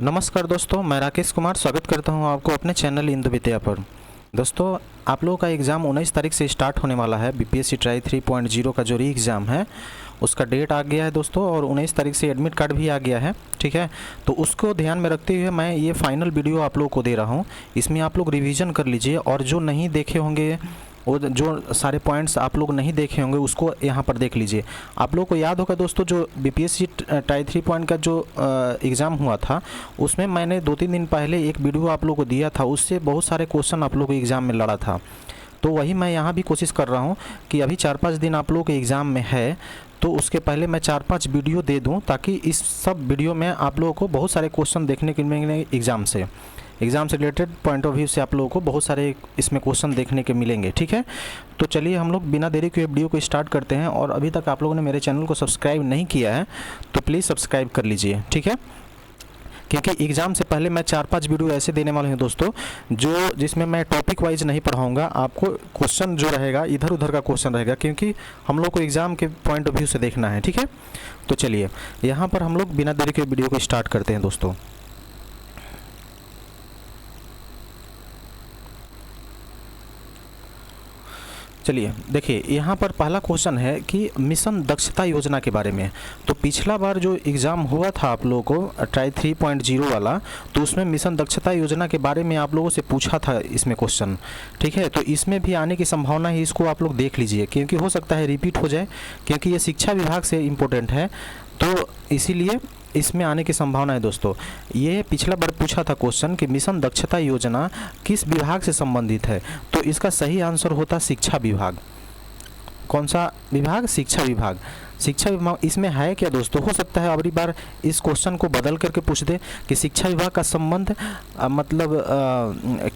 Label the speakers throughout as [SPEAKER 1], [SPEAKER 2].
[SPEAKER 1] नमस्कार दोस्तों, मैं राकेश कुमार स्वागत करता हूं आपको अपने चैनल इंदु विद्या पर। दोस्तों, आप लोगों का एग्ज़ाम 19 तारीख से स्टार्ट होने वाला है। बीपीएससी ट्राई 3.0 का जो री एग्ज़ाम है उसका डेट आ गया है दोस्तों, और 19 तारीख से एडमिट कार्ड भी आ गया है। ठीक है, तो उसको ध्यान में रखते हुए मैं ये फाइनल वीडियो आप लोगों को दे रहा हूँ। इसमें आप लोग रिवीजन कर लीजिए, और जो नहीं देखे होंगे, वो जो सारे पॉइंट्स आप लोग नहीं देखे होंगे उसको यहाँ पर देख लीजिए। आप लोगों को याद होगा दोस्तों, जो बीपीएससी टाई 3 का जो एग्ज़ाम हुआ था, उसमें मैंने 2-3 दिन पहले एक वीडियो आप लोगों को दिया था। उससे बहुत सारे क्वेश्चन आप लोगों को एग्ज़ाम में लड़ा था। तो वही मैं यहाँ भी कोशिश कर रहा हूँ कि अभी 4-5 दिन आप लोगों के एग्ज़ाम में है, तो उसके पहले मैं 4-5 वीडियो दे दूँ, ताकि इस सब वीडियो में आप लोगों को बहुत सारे क्वेश्चन देखने के मिलेंगे। एग्ज़ाम से रिलेटेड पॉइंट ऑफ व्यू से आप लोगों को बहुत सारे इसमें क्वेश्चन देखने के मिलेंगे। ठीक है, तो चलिए हम लोग बिना देरी के वीडियो को स्टार्ट करते हैं। और अभी तक आप लोगों ने मेरे चैनल को सब्सक्राइब नहीं किया है तो प्लीज़ सब्सक्राइब कर लीजिए। ठीक है, क्योंकि एग्ज़ाम से पहले मैं 4-5 वीडियो ऐसे देने वाले हैं दोस्तों, जिसमें मैं टॉपिक वाइज नहीं पढ़ाऊँगा। आपको क्वेश्चन जो रहेगा इधर उधर का क्वेश्चन रहेगा, क्योंकि हम लोग को एग्ज़ाम के पॉइंट ऑफ व्यू से देखना है। ठीक है, तो चलिए यहाँ पर हम लोग बिना देरी के वीडियो को स्टार्ट करते हैं दोस्तों। चलिए देखिए, यहाँ पर पहला क्वेश्चन है कि मिशन दक्षता योजना के बारे में। तो पिछला बार जो एग्ज़ाम हुआ था आप लोगों को ट्राई 3.0 वाला, तो उसमें मिशन दक्षता योजना के बारे में आप लोगों से पूछा था इसमें क्वेश्चन। ठीक है, तो इसमें भी आने की संभावना है, इसको आप लोग देख लीजिए, क्योंकि हो सकता है रिपीट हो जाए, क्योंकि ये शिक्षा विभाग से इम्पोर्टेंट है, तो इसीलिए इसमें आने की संभावना है दोस्तों। ये पिछला बार पूछा था क्वेश्चन कि मिशन दक्षता योजना किस विभाग से संबंधित है, तो इसका सही आंसर होता शिक्षा विभाग। कौन सा विभाग? शिक्षा विभाग। शिक्षा विभाग इसमें है क्या दोस्तों? हो सकता है अगली बार इस क्वेश्चन को बदल करके पूछ दे कि शिक्षा विभाग का संबंध मतलब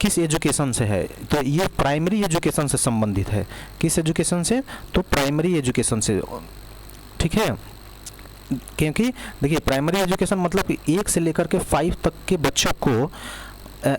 [SPEAKER 1] किस एजुकेशन से है, तो ये प्राइमरी एजुकेशन से संबंधित है। किस एजुकेशन से? तो प्राइमरी एजुकेशन से। ठीक है, क्योंकि देखिए प्राइमरी एजुकेशन मतलब कि 1 से लेकर के 5 तक के बच्चों को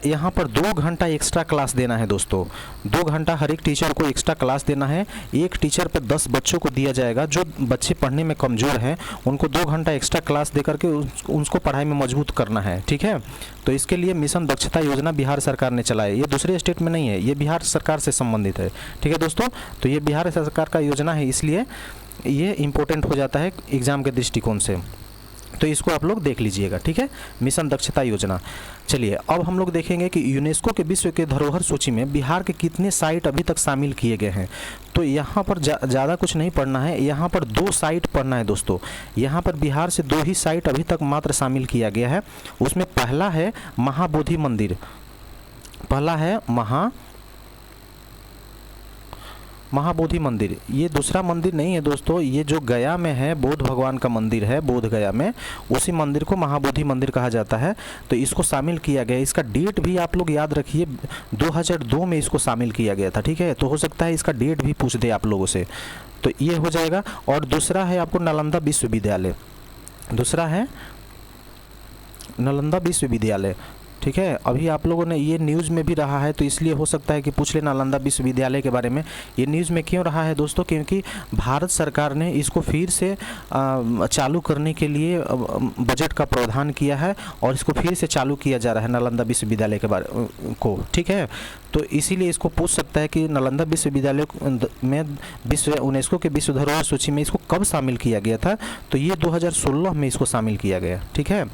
[SPEAKER 1] यहाँ पर 2 घंटा एक्स्ट्रा क्लास देना है दोस्तों। 2 घंटा हर एक टीचर को एक्स्ट्रा क्लास देना है। एक टीचर पर 10 बच्चों को दिया जाएगा। जो बच्चे पढ़ने में कमज़ोर हैं उनको 2 घंटा एक्स्ट्रा क्लास दे करके उसको पढ़ाई में मजबूत करना है। ठीक है, तो इसके लिए मिशन दक्षता योजना बिहार सरकार ने चलाया। ये दूसरे स्टेट में नहीं है, ये बिहार सरकार से संबंधित है। ठीक है दोस्तों, तो ये बिहार सरकार का योजना है, इसलिए ये इम्पोर्टेंट हो जाता है एग्ज़ाम के दृष्टिकोण से। तो इसको आप लोग देख लीजिएगा। ठीक है, मिशन दक्षता योजना। चलिए अब हम लोग देखेंगे कि यूनेस्को के विश्व के धरोहर सूची में बिहार के कितने साइट अभी तक शामिल किए गए हैं। तो यहाँ पर ज़्यादा कुछ नहीं पढ़ना है, यहाँ पर 2 साइट पढ़ना है दोस्तों। यहाँ पर बिहार से 2 ही साइट अभी तक मात्र शामिल किया गया है। उसमें पहला है महाबोधि मंदिर। पहला है महाबोधि मंदिर। ये दूसरा मंदिर नहीं है दोस्तों, ये जो गया में है, बोध भगवान का मंदिर है बोध गया में, उसी मंदिर को महाबोधि मंदिर कहा जाता है। तो इसको शामिल किया गया। इसका डेट भी आप लोग याद रखिए, 2002 में इसको शामिल किया गया था। ठीक है, तो हो सकता है इसका डेट भी पूछ दे आप लोगों से, तो ये हो जाएगा। और दूसरा है आपको नालंदा विश्वविद्यालय। दूसरा है नालंदा विश्वविद्यालय। ठीक है, अभी आप लोगों ने ये न्यूज़ में भी रहा है, तो इसलिए हो सकता है कि पूछ ले नालंदा विश्वविद्यालय के बारे में। ये न्यूज़ में क्यों रहा है दोस्तों? क्योंकि भारत सरकार ने इसको फिर से चालू करने के लिए बजट का प्रावधान किया है, और इसको फिर से चालू किया जा रहा है नालंदा विश्वविद्यालय के बारे को। ठीक है, तो इसीलिए इसको पूछ सकता है कि नालंदा विश्वविद्यालय में यूनेस्को के विश्व धरोहर सूची में इसको कब शामिल किया गया था? तो ये 2016 में इसको शामिल किया गया। ठीक है,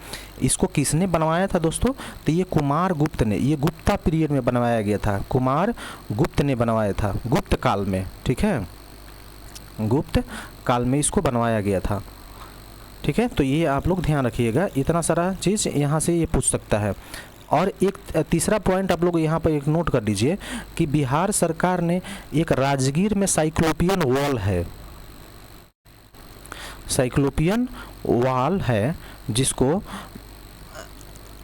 [SPEAKER 1] इसको किसने बनवाया था दोस्तों? तो ये कुमार गुप्त ने, ये गुप्ता पीरियड में बनवाया गया था। कुमार गुप्त ने बनवाया था, गुप्त काल में। ठीक है, गुप्त काल में इसको बनवाया गया था। ठीक है, तो ये आप लोग ध्यान रखिएगा, इतना सारा चीज़ यहाँ से ये पूछ सकता है। और एक तीसरा पॉइंट आप लोग यहाँ पर एक नोट कर लीजिए कि बिहार सरकार ने एक राजगीर में साइक्लोपियन वॉल है, साइक्लोपियन वॉल है,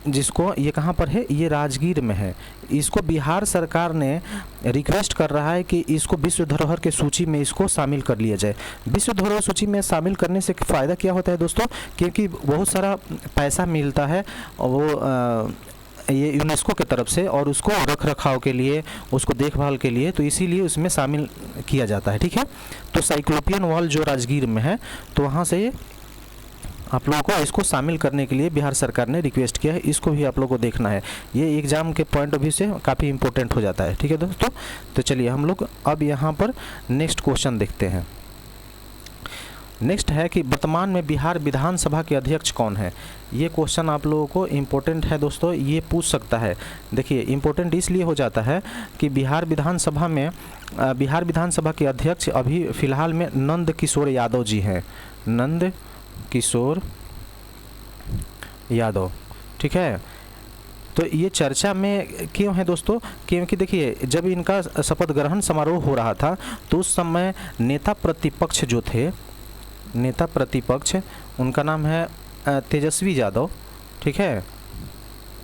[SPEAKER 1] जिसको ये कहाँ पर है? ये राजगीर में है। इसको बिहार सरकार ने रिक्वेस्ट कर रहा है कि इसको विश्व धरोहर के सूची में इसको शामिल कर लिया जाए। विश्व धरोहर सूची में शामिल करने से फ़ायदा क्या होता है दोस्तों? क्योंकि बहुत सारा पैसा मिलता है वो ये यूनेस्को की तरफ से, और उसको रख रखाव के लिए, उसको देखभाल के लिए, तो इसीलिए उसमें शामिल किया जाता है। ठीक है, तो साइक्लोपियन वॉल जो राजगीर में है, तो वहाँ से आप लोगों को इसको शामिल करने के लिए बिहार सरकार ने रिक्वेस्ट किया है, इसको भी आप लोगों को देखना है। ये एग्ज़ाम के पॉइंट ऑफ व्यू से काफ़ी इंपॉर्टेंट हो जाता है। ठीक है दोस्तों, तो चलिए हम लोग अब यहाँ पर नेक्स्ट क्वेश्चन देखते हैं। नेक्स्ट है कि वर्तमान में बिहार विधानसभा के अध्यक्ष कौन है। ये क्वेश्चन आप लोगों को इम्पोर्टेंट है दोस्तों, ये पूछ सकता है। देखिए इम्पोर्टेंट इसलिए हो जाता है कि बिहार विधानसभा के अध्यक्ष अभी फ़िलहाल में नंद किशोर यादव जी हैं, नंद किशोर यादव। ठीक है, तो ये चर्चा में क्यों है दोस्तों, क्योंकि देखिए जब इनका शपथ ग्रहण समारोह हो रहा था तो उस समय नेता प्रतिपक्ष जो थे, नेता प्रतिपक्ष उनका नाम है तेजस्वी यादव। ठीक है,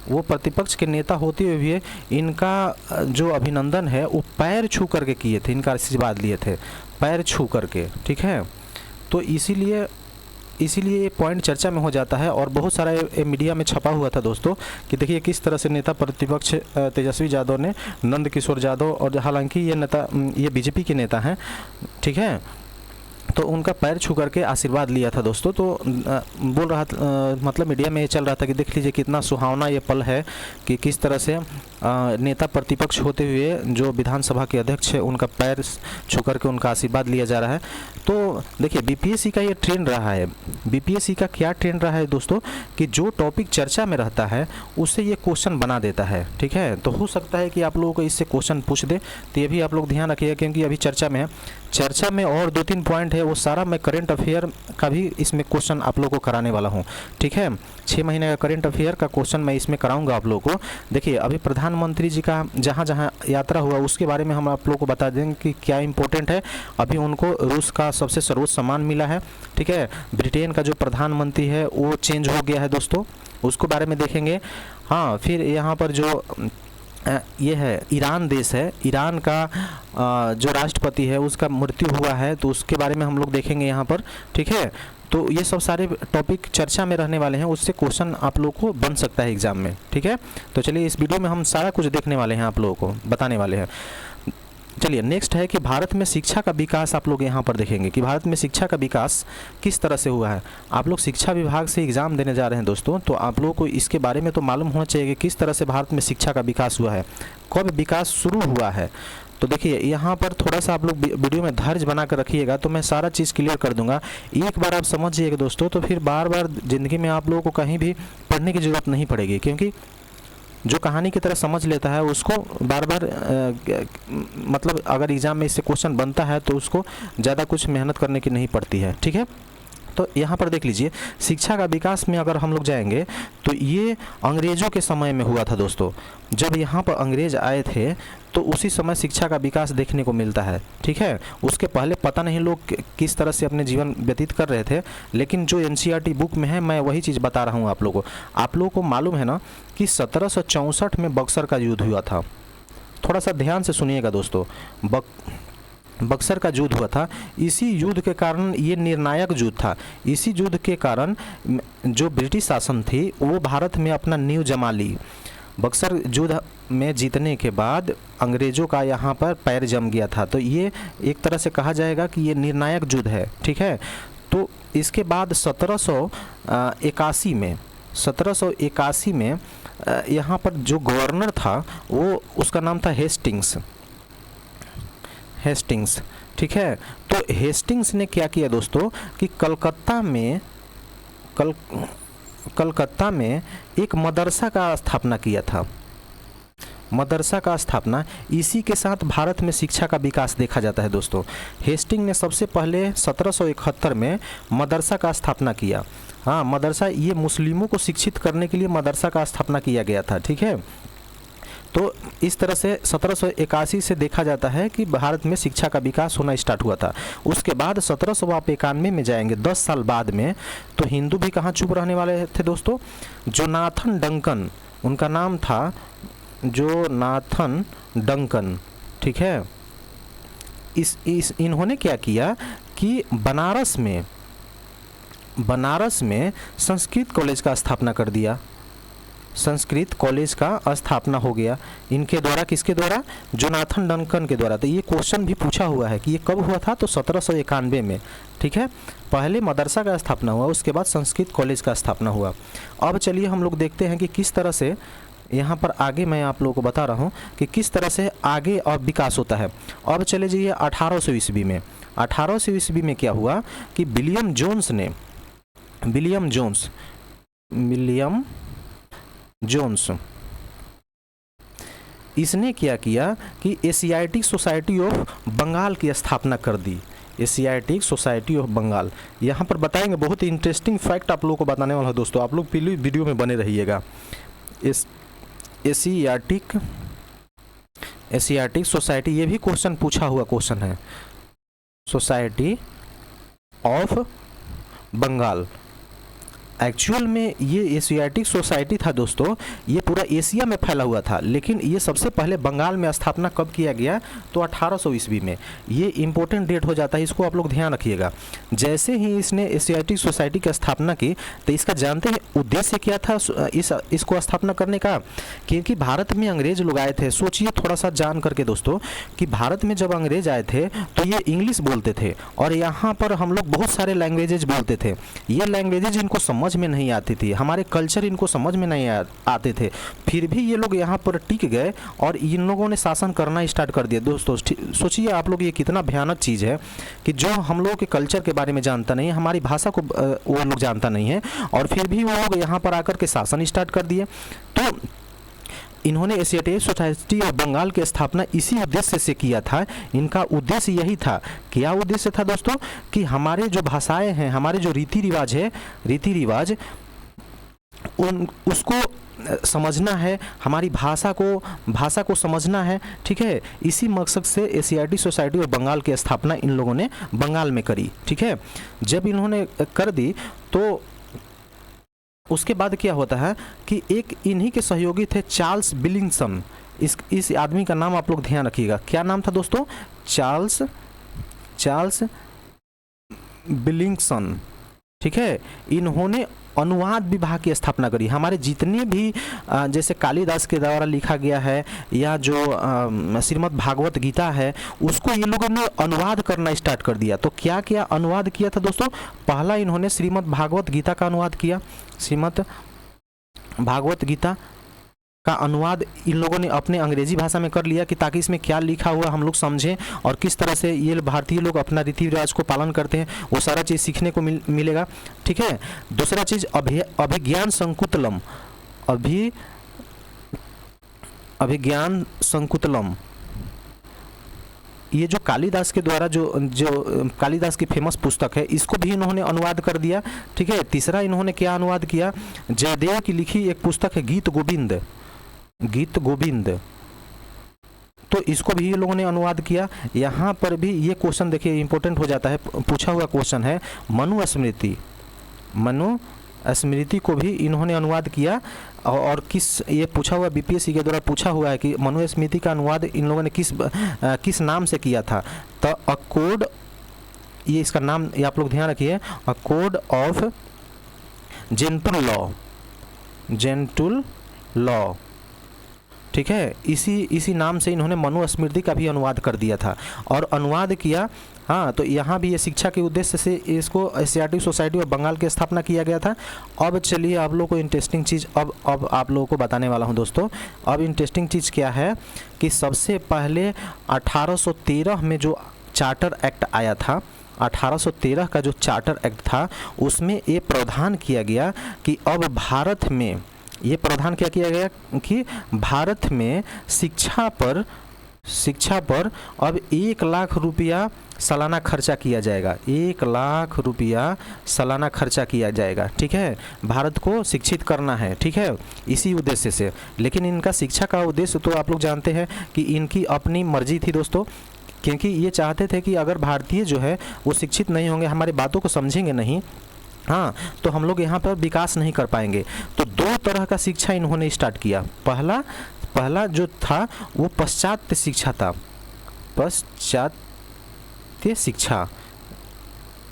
[SPEAKER 1] वो प्रतिपक्ष के नेता होते हुए भी इनका जो अभिनंदन है वो पैर छू करके किए थे, इनका आशीर्वाद लिए थे पैर छू करके। ठीक है, तो इसीलिए ये पॉइंट चर्चा में हो जाता है और बहुत सारा मीडिया में छपा हुआ था दोस्तों कि देखिए किस तरह से नेता प्रतिपक्ष तेजस्वी यादव ने नंद किशोर यादव, और हालांकि ये बीजेपी के नेता हैं, ठीक है, तो उनका पैर छू करके आशीर्वाद लिया था दोस्तों। तो बोल रहा मतलब मीडिया में ये चल रहा था कि देख लीजिए कितना सुहावना ये पल है कि किस तरह से नेता प्रतिपक्ष होते हुए जो विधानसभा के अध्यक्ष है उनका पैर छू करके उनका आशीर्वाद लिया जा रहा है। तो देखिए बीपीएससी का ये ट्रेंड रहा है। बीपीएससी का क्या ट्रेंड रहा है दोस्तों कि जो टॉपिक चर्चा में रहता है उससे ये क्वेश्चन बना देता है। ठीक है, तो हो सकता है कि आप लोगों को इससे क्वेश्चन पूछ दे, तो ये भी आप लोग ध्यान रखिएगा क्योंकि अभी चर्चा में है। चर्चा में और 2-3 पॉइंट है, वो सारा मैं करंट अफेयर का भी इसमें क्वेश्चन आप लोगों को कराने वाला हूँ। ठीक है, 6 महीने का करंट अफेयर का क्वेश्चन मैं इसमें कराऊंगा आप लोगों को। देखिए अभी प्रधानमंत्री जी का जहाँ जहाँ यात्रा हुआ उसके बारे में हम आप लोगों को बता देंगे कि क्या इंपॉर्टेंट है। अभी उनको रूस का सबसे सर्वोच्च सम्मान मिला है। ठीक है, ब्रिटेन का जो प्रधानमंत्री है वो चेंज हो गया है दोस्तों, उसको बारे में देखेंगे। हाँ, फिर यहाँ पर जो ये है ईरान देश है, ईरान का जो राष्ट्रपति है उसका मृत्यु हुआ है, तो उसके बारे में हम लोग देखेंगे यहाँ पर। ठीक है, तो ये सब सारे टॉपिक चर्चा में रहने वाले हैं, उससे क्वेश्चन आप लोग को बन सकता है एग्जाम में। ठीक है, तो चलिए इस वीडियो में हम सारा कुछ देखने वाले हैं, आप लोगों को बताने वाले हैं। चलिए नेक्स्ट है कि भारत में शिक्षा का विकास आप लोग यहाँ पर देखेंगे कि भारत में शिक्षा का विकास किस तरह से हुआ है। आप लोग शिक्षा विभाग से एग्ज़ाम देने जा रहे हैं दोस्तों, तो आप लोगों को इसके बारे में तो मालूम होना चाहिए कि किस तरह से भारत में शिक्षा का विकास हुआ है, कब विकास शुरू हुआ है। तो देखिए यहाँ पर थोड़ा सा आप लोग वीडियो में धैर्य बना कर रखिएगा तो मैं सारा चीज़ क्लियर कर दूंगा। एक बार आप समझ जाइएगा दोस्तों, तो फिर बार बार ज़िंदगी में आप लोगों को कहीं भी पढ़ने की ज़रूरत नहीं पड़ेगी, क्योंकि जो कहानी की तरह समझ लेता है उसको बार बार मतलब अगर एग्ज़ाम में इससे क्वेश्चन बनता है तो उसको ज़्यादा कुछ मेहनत करने की नहीं पड़ती है। ठीक है, तो यहाँ पर देख लीजिए शिक्षा का विकास में अगर हम लोग जाएंगे तो ये अंग्रेज़ों के समय में हुआ था दोस्तों। जब यहाँ पर अंग्रेज़ आए थे तो उसी समय शिक्षा का विकास देखने को मिलता है। ठीक है, उसके पहले पता नहीं लोग किस तरह से अपने जीवन व्यतीत कर रहे थे, लेकिन जो एनसीईआरटी बुक में है मैं वही चीज़ बता रहा हूँ आप लोगों को। आप लोगों को मालूम है ना कि 1764 में बक्सर का युद्ध हुआ था। थोड़ा सा ध्यान से सुनिएगा दोस्तों, बक्सर का युद्ध हुआ था। इसी युद्ध के कारण ये निर्णायक युद्ध था। इसी युद्ध के कारण जो ब्रिटिश शासन थी वो भारत में अपना नींव जमा ली। बक्सर युद्ध में जीतने के बाद अंग्रेज़ों का यहाँ पर पैर जम गया था, तो ये एक तरह से कहा जाएगा कि ये निर्णायक युद्ध है। ठीक है, तो इसके बाद 1781 में यहाँ पर जो गवर्नर था वो उसका नाम था हेस्टिंग्स। ठीक है, तो हेस्टिंग्स ने क्या किया दोस्तों कि कलकत्ता में एक मदरसा का स्थापना किया था। मदरसा का स्थापना, इसी के साथ भारत में शिक्षा का विकास देखा जाता है दोस्तों। हेस्टिंग ने सबसे पहले 1771 में मदरसा का स्थापना किया। हाँ, मदरसा, ये मुस्लिमों को शिक्षित करने के लिए मदरसा का स्थापना किया गया था। ठीक है, तो इस तरह से 1781 से देखा जाता है कि भारत में शिक्षा का विकास होना स्टार्ट हुआ था। उसके बाद 1791 में जाएंगे, 10 साल बाद में, तो हिंदू भी कहाँ चुप रहने वाले थे दोस्तों। जोनाथन डंकन उनका नाम था, जोनाथन डंकन। ठीक है, इन्होंने क्या किया कि बनारस में संस्कृत कॉलेज का स्थापना कर दिया। संस्कृत कॉलेज का स्थापना हो गया इनके द्वारा। किसके द्वारा? जोनाथन डंकन के द्वारा। तो ये क्वेश्चन भी पूछा हुआ है कि ये कब हुआ था, तो 1791 में। ठीक है, पहले मदरसा का स्थापना हुआ, उसके बाद संस्कृत कॉलेज का स्थापना हुआ। अब चलिए हम लोग देखते हैं कि किस तरह से यहाँ पर आगे मैं आप लोगों को बता रहा हूँ कि किस तरह से आगे और विकास होता है। अब चले जाइए 1800 ईस्वी में। 1800 ईस्वी में क्या हुआ कि विलियम जोन्स इसने क्या किया कि एशियाटिक सोसाइटी ऑफ बंगाल की स्थापना कर दी। एशियाटिक सोसाइटी ऑफ बंगाल, यहाँ पर बताएंगे, बहुत ही इंटरेस्टिंग फैक्ट आप लोगों को बताने वाला हूँ दोस्तों, आप लोग पहले वीडियो में बने रहिएगा। एशियाटिक सोसाइटी, ये भी क्वेश्चन पूछा हुआ क्वेश्चन है, सोसाइटी ऑफ बंगाल। एक्चुअल में ये एशियाटिक सोसाइटी था दोस्तों, ये पूरा एशिया में फैला हुआ था, लेकिन ये सबसे पहले बंगाल में स्थापना कब किया गया, तो 1800 ईस्वी में। ये इंपॉर्टेंट डेट हो जाता है, इसको आप लोग ध्यान रखिएगा। जैसे ही इसने एशियाटिक सोसाइटी की स्थापना की, तो इसका जानते हैं उद्देश्य क्या था इसको स्थापना करने का? क्योंकि भारत में अंग्रेज लोग आए थे। सोचिए थोड़ा सा जान करके दोस्तों कि भारत में जब अंग्रेज आए थे तो ये इंग्लिश बोलते थे, और यहाँ पर हम लोग बहुत सारे लैंग्वेजेज बोलते थे। ये लैंग्वेजेज इनको समझ में नहीं आती थी, हमारे कल्चर इनको समझ में नहीं आते थे, फिर भी ये लोग यहाँ पर टिक गए और इन लोगों ने शासन करना स्टार्ट कर दिया। दोस्तों सोचिए आप लोग, ये कितना भयानक चीज़ है कि जो हम लोगों के कल्चर के बारे में जानता नहीं है, हमारी भाषा को वो लोग जानता नहीं है, और फिर भी वो लोग यहाँ पर आकर के शासन स्टार्ट कर दिए। तो इन्होंने एशियाटिक सोसाइटी ऑफ बंगाल की स्थापना इसी उद्देश्य से किया था। इनका उद्देश्य यही था। क्या उद्देश्य था दोस्तों? कि हमारे जो भाषाएं हैं, हमारे जो रीति रिवाज उसको समझना है, हमारी भाषा को समझना है। ठीक है, इसी मकसद से एशियाटिक सोसाइटी ऑफ बंगाल की स्थापना इन लोगों ने बंगाल में करी। ठीक है, जब इन्होंने कर दी तो उसके बाद क्या होता है कि एक इन्हीं के सहयोगी थे चार्ल्स बिलिंगसन। इस आदमी का नाम आप लोग ध्यान रखिएगा। क्या नाम था दोस्तों? चार्ल्स बिलिंगसन। ठीक है, इन्होंने अनुवाद विभाग की स्थापना करी। हमारे जितने भी जैसे कालिदास के द्वारा लिखा गया है या जो श्रीमद् भागवत गीता है, उसको ये लोगों ने अनुवाद करना स्टार्ट कर दिया। तो क्या क्या अनुवाद किया था दोस्तों? पहला इन्होंने श्रीमद् भागवत गीता का अनुवाद किया। श्रीमद् भागवत गीता का अनुवाद इन लोगों ने अपने अंग्रेजी भाषा में कर लिया कि ताकि इसमें क्या लिखा हुआ हम लोग समझें और किस तरह से ये भारतीय लोग अपना रीति रिवाज को पालन करते हैं, वो सारा चीज़ सीखने को मिलेगा। ठीक है, दूसरा चीज़ अभिज्ञान संकुतलम। अभिज्ञान संकुतलम, ये जो कालिदास के द्वारा जो कालिदास की फेमस पुस्तक है, इसको भी इन्होंने अनुवाद कर दिया। ठीक है, तीसरा इन्होंने क्या अनुवाद किया? जयदेव की लिखी एक पुस्तक है गीत गोविंद, तो इसको भी ये लोगों ने अनुवाद किया। यहाँ पर भी ये क्वेश्चन देखिए इंपॉर्टेंट हो जाता है, पूछा हुआ क्वेश्चन है। मनुस्मृति को भी इन्होंने अनुवाद किया। और ये पूछा हुआ बीपीएससी के द्वारा पूछा हुआ है कि मनुस्मृति का अनुवाद इन लोगों ने किस नाम से किया था? तो अ कोड, ये इसका नाम ये आप लोग ध्यान रखिए, a code of gentle law. ठीक है, इसी नाम से इन्होंने मनुस्मृति का भी अनुवाद कर दिया था और अनुवाद किया। हाँ, तो यहाँ भी ये शिक्षा के उद्देश्य से इसको एशियाटिक सोसाइटी ऑफ बंगाल की स्थापना किया गया था। अब चलिए आप लोगों को इंटरेस्टिंग चीज़ अब आप लोगों को बताने वाला हूँ दोस्तों। अब इंटरेस्टिंग चीज़ क्या है कि सबसे पहले 1813 में जो चार्टर एक्ट आया था, 1813 का जो चार्टर एक्ट था, उसमें ये प्रावधान किया गया कि अब भारत में ये प्रावधान क्या किया गया कि भारत में शिक्षा पर अब 1 लाख रुपया सालाना खर्चा किया जाएगा। 1 लाख रुपया सालाना खर्चा किया जाएगा। ठीक है, भारत को शिक्षित करना है। ठीक है, इसी उद्देश्य से। लेकिन इनका शिक्षा का उद्देश्य तो आप लोग जानते हैं कि इनकी अपनी मर्जी थी दोस्तों, क्योंकि ये चाहते थे कि अगर भारतीय जो है वो शिक्षित नहीं होंगे, हमारी बातों को समझेंगे नहीं, हाँ, तो हम लोग यहाँ पर विकास नहीं कर पाएंगे। तो 2 तरह का शिक्षा इन्होंने स्टार्ट किया। पहला जो था वो पाश्चात्य शिक्षा था। पाश्चात्य शिक्षा,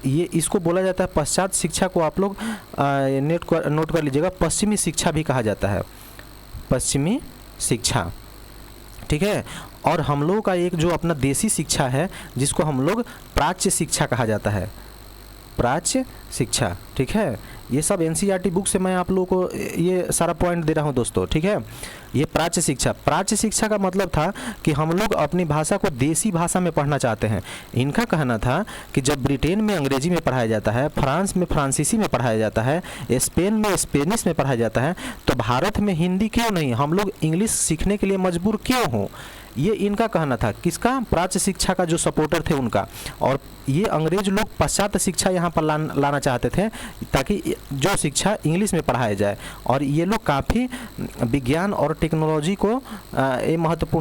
[SPEAKER 1] ये इसको बोला जाता है। पाश्चात्य शिक्षा को आप लोग नोट कर लीजिएगा, पश्चिमी शिक्षा भी कहा जाता है। पश्चिमी शिक्षा, ठीक है। और हम लोगों का एक जो अपना देसी शिक्षा है जिसको हम लोग प्राच्य शिक्षा कहा जाता है, प्राच्य शिक्षा, ठीक है। ये सब एनसीईआरटी बुक से मैं आप लोगों को ये सारा पॉइंट दे रहा हूँ दोस्तों, ठीक है। ये प्राच्य शिक्षा, प्राच्य शिक्षा का मतलब था कि हम लोग अपनी भाषा को देसी भाषा में पढ़ना चाहते हैं। इनका कहना था कि जब ब्रिटेन में अंग्रेजी में पढ़ाया जाता है, फ्रांस में फ्रांसीसी में पढ़ाया जाता है, स्पेन में स्पेनिश में पढ़ाया जाता है, तो भारत में हिंदी क्यों नहीं, हम लोग इंग्लिश सीखने के लिए मजबूर क्यों हों। ये इनका कहना था, किसका, प्राच्य शिक्षा का जो सपोर्टर थे उनका। और ये अंग्रेज लोग पाश्चात्य शिक्षा यहाँ पर लाना चाहते थे ताकि जो शिक्षा इंग्लिश में पढ़ाया जाए। और ये लोग काफ़ी विज्ञान और टेक्नोलॉजी को महत्व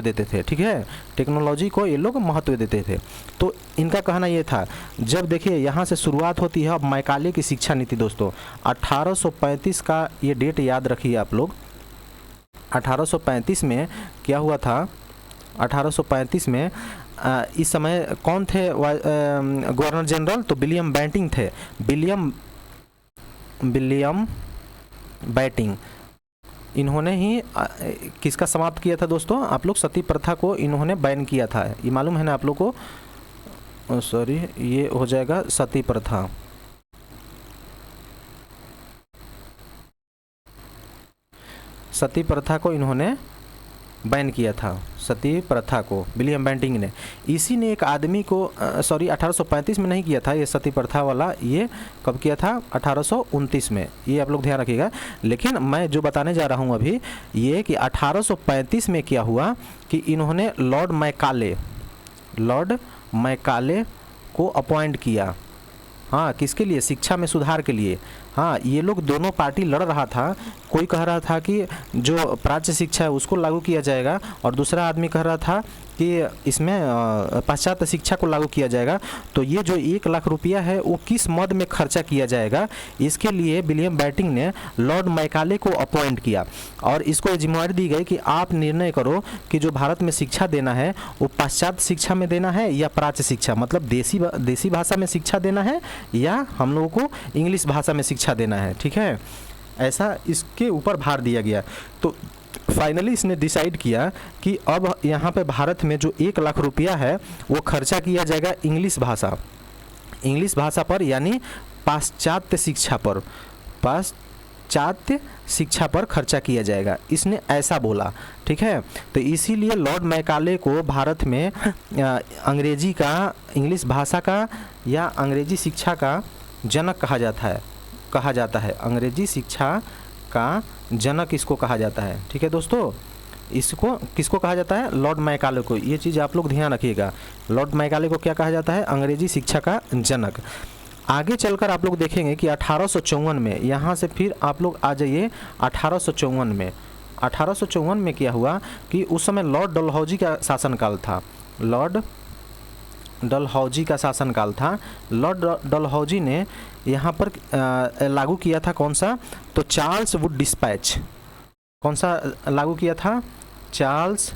[SPEAKER 1] देते थे, ठीक है। टेक्नोलॉजी को ये लोग महत्व देते थे। तो इनका कहना ये था, जब देखिए यहाँ से शुरुआत होती है अब मैकाले की शिक्षा नीति दोस्तों, 1835 का ये डेट याद रखिए आप लोग। 1835 में क्या हुआ था, 1835 में इस समय कौन थे गवर्नर जनरल, तो विलियम बेंटिंग थे। विलियम बेंटिंग, इन्होंने ही किसका समाप्त किया था दोस्तों, आप लोग सती प्रथा को इन्होंने बैन किया था। ये मालूम है ना आप लोग को, सॉरी ये हो जाएगा सती प्रथा। सती प्रथा को इन्होंने बैन किया था, सती प्रथा को विलियम बेंटिंग ने। इसी ने एक आदमी को, सॉरी 1835 में नहीं किया था ये सती प्रथा वाला, ये कब किया था, 1829 में। ये आप लोग ध्यान रखिएगा। लेकिन मैं जो बताने जा रहा हूँ अभी ये कि 1835 में क्या हुआ कि इन्होंने लॉर्ड मैकाले को अपॉइंट किया। हाँ, किसके लिए, शिक्षा में सुधार के लिए। हाँ, ये लोग दोनों पार्टी लड़ रहा था। कोई कह रहा था कि जो प्राच्य शिक्षा है उसको लागू किया जाएगा, और दूसरा आदमी कह रहा था कि इसमें पाश्चात्य शिक्षा को लागू किया जाएगा। तो ये जो 1 लाख रुपया है वो किस मद में खर्चा किया जाएगा, इसके लिए विलियम बेंटिंग ने लॉर्ड मैकाले को अपॉइंट किया। और इसको जिम्मेदारी दी गई कि आप निर्णय करो कि जो भारत में शिक्षा देना है वो पाश्चात्य शिक्षा में देना है या प्राच्य शिक्षा, मतलब देसी भाषा में शिक्षा देना है या हम लोगों को इंग्लिश भाषा में शिक्षा देना है, ठीक है। ऐसा इसके ऊपर भार दिया गया। तो फाइनली इसने डिसाइड किया कि अब यहाँ पे भारत में जो 1 लाख रुपया है वो खर्चा किया जाएगा इंग्लिश भाषा पर, यानी पाश्चात्य शिक्षा पर खर्चा किया जाएगा, इसने ऐसा बोला, ठीक है। तो इसीलिए लॉर्ड मैकाले को भारत में अंग्रेजी का, इंग्लिश भाषा का या अंग्रेजी शिक्षा का जनक कहा जाता है। अंग्रेजी शिक्षा का जनक इसको कहा जाता है, ठीक है दोस्तों। इसको किसको कहा जाता है, लॉर्ड मैकाले को। ये चीज़ आप लोग ध्यान रखिएगा, लॉर्ड मैकाले को क्या कहा जाता है, अंग्रेजी शिक्षा का जनक। आगे चलकर आप लोग देखेंगे कि 1854 में, यहाँ से फिर आप लोग आ जाइए 1854 में क्या हुआ कि उस समय लॉर्ड डलहौजी का शासनकाल था। लॉर्ड डलहौजी ने यहाँ पर लागू किया था कौन सा, तो चार्ल्स वुड डिस्पैच। कौन सा लागू किया था, चार्ल्स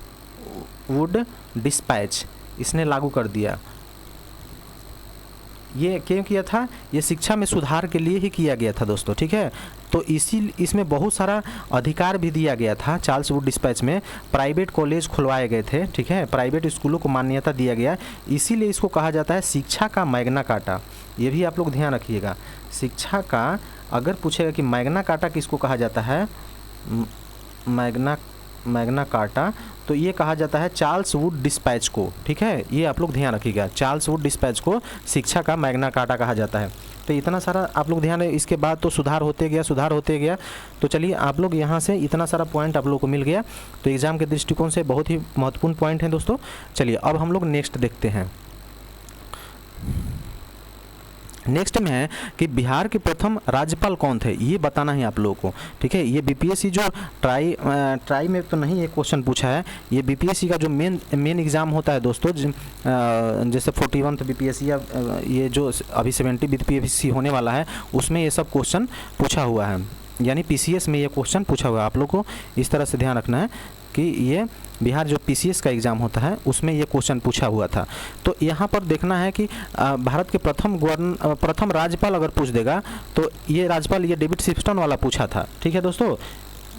[SPEAKER 1] वुड डिस्पैच, इसने लागू कर दिया। ये क्यों किया था, ये शिक्षा में सुधार के लिए ही किया गया था दोस्तों, ठीक है। तो इसमें बहुत सारा अधिकार भी दिया गया था। चार्ल्स वुड डिस्पैच में प्राइवेट कॉलेज खुलवाए गए थे, ठीक है, प्राइवेट स्कूलों को मान्यता दिया गया, इसीलिए इसको कहा जाता है शिक्षा का मैग्ना कार्टा। ये भी आप लोग ध्यान रखिएगा, शिक्षा का अगर पूछेगा कि मैग्ना कार्टा किसको कहा जाता है, मैग्ना कार्टा, तो ये कहा जाता है चार्ल्स वुड डिस्पैच को, ठीक है। ये आप लोग ध्यान रखिएगा, चार्ल्स वुड डिस्पैच को शिक्षा का मैग्ना कार्टा कहा जाता है। तो इतना सारा आप लोग ध्यान है। इसके बाद तो सुधार होते गया। तो चलिए आप लोग यहाँ से इतना सारा पॉइंट आप लोग को मिल गया। तो एग्ज़ाम के दृष्टिकोण से बहुत ही महत्वपूर्ण पॉइंट है दोस्तों। चलिए अब हम लोग नेक्स्ट देखते हैं। नेक्स्ट में है कि बिहार के प्रथम राज्यपाल कौन थे, ये बताना है आप लोगों को, ठीक है। ये बीपीएससी जो ट्राई में तो नहीं ये क्वेश्चन पूछा है, ये बीपीएससी का जो मेन एग्ज़ाम होता है दोस्तों, जैसे 41 बीपीएससी या ये जो अभी 70 बीपीएससी होने वाला है, उसमें ये सब क्वेश्चन पूछा हुआ है, यानी पीसीएस में ये क्वेश्चन पूछा हुआ है। आप लोग को इस तरह से ध्यान रखना है कि ये बिहार जो पीसीएस का एग्ज़ाम होता है उसमें ये क्वेश्चन पूछा हुआ था। तो यहाँ पर देखना है कि भारत के प्रथम राज्यपाल अगर पूछ देगा तो ये राज्यपाल ये डेविड शिफ्टन वाला पूछा था, ठीक है दोस्तों।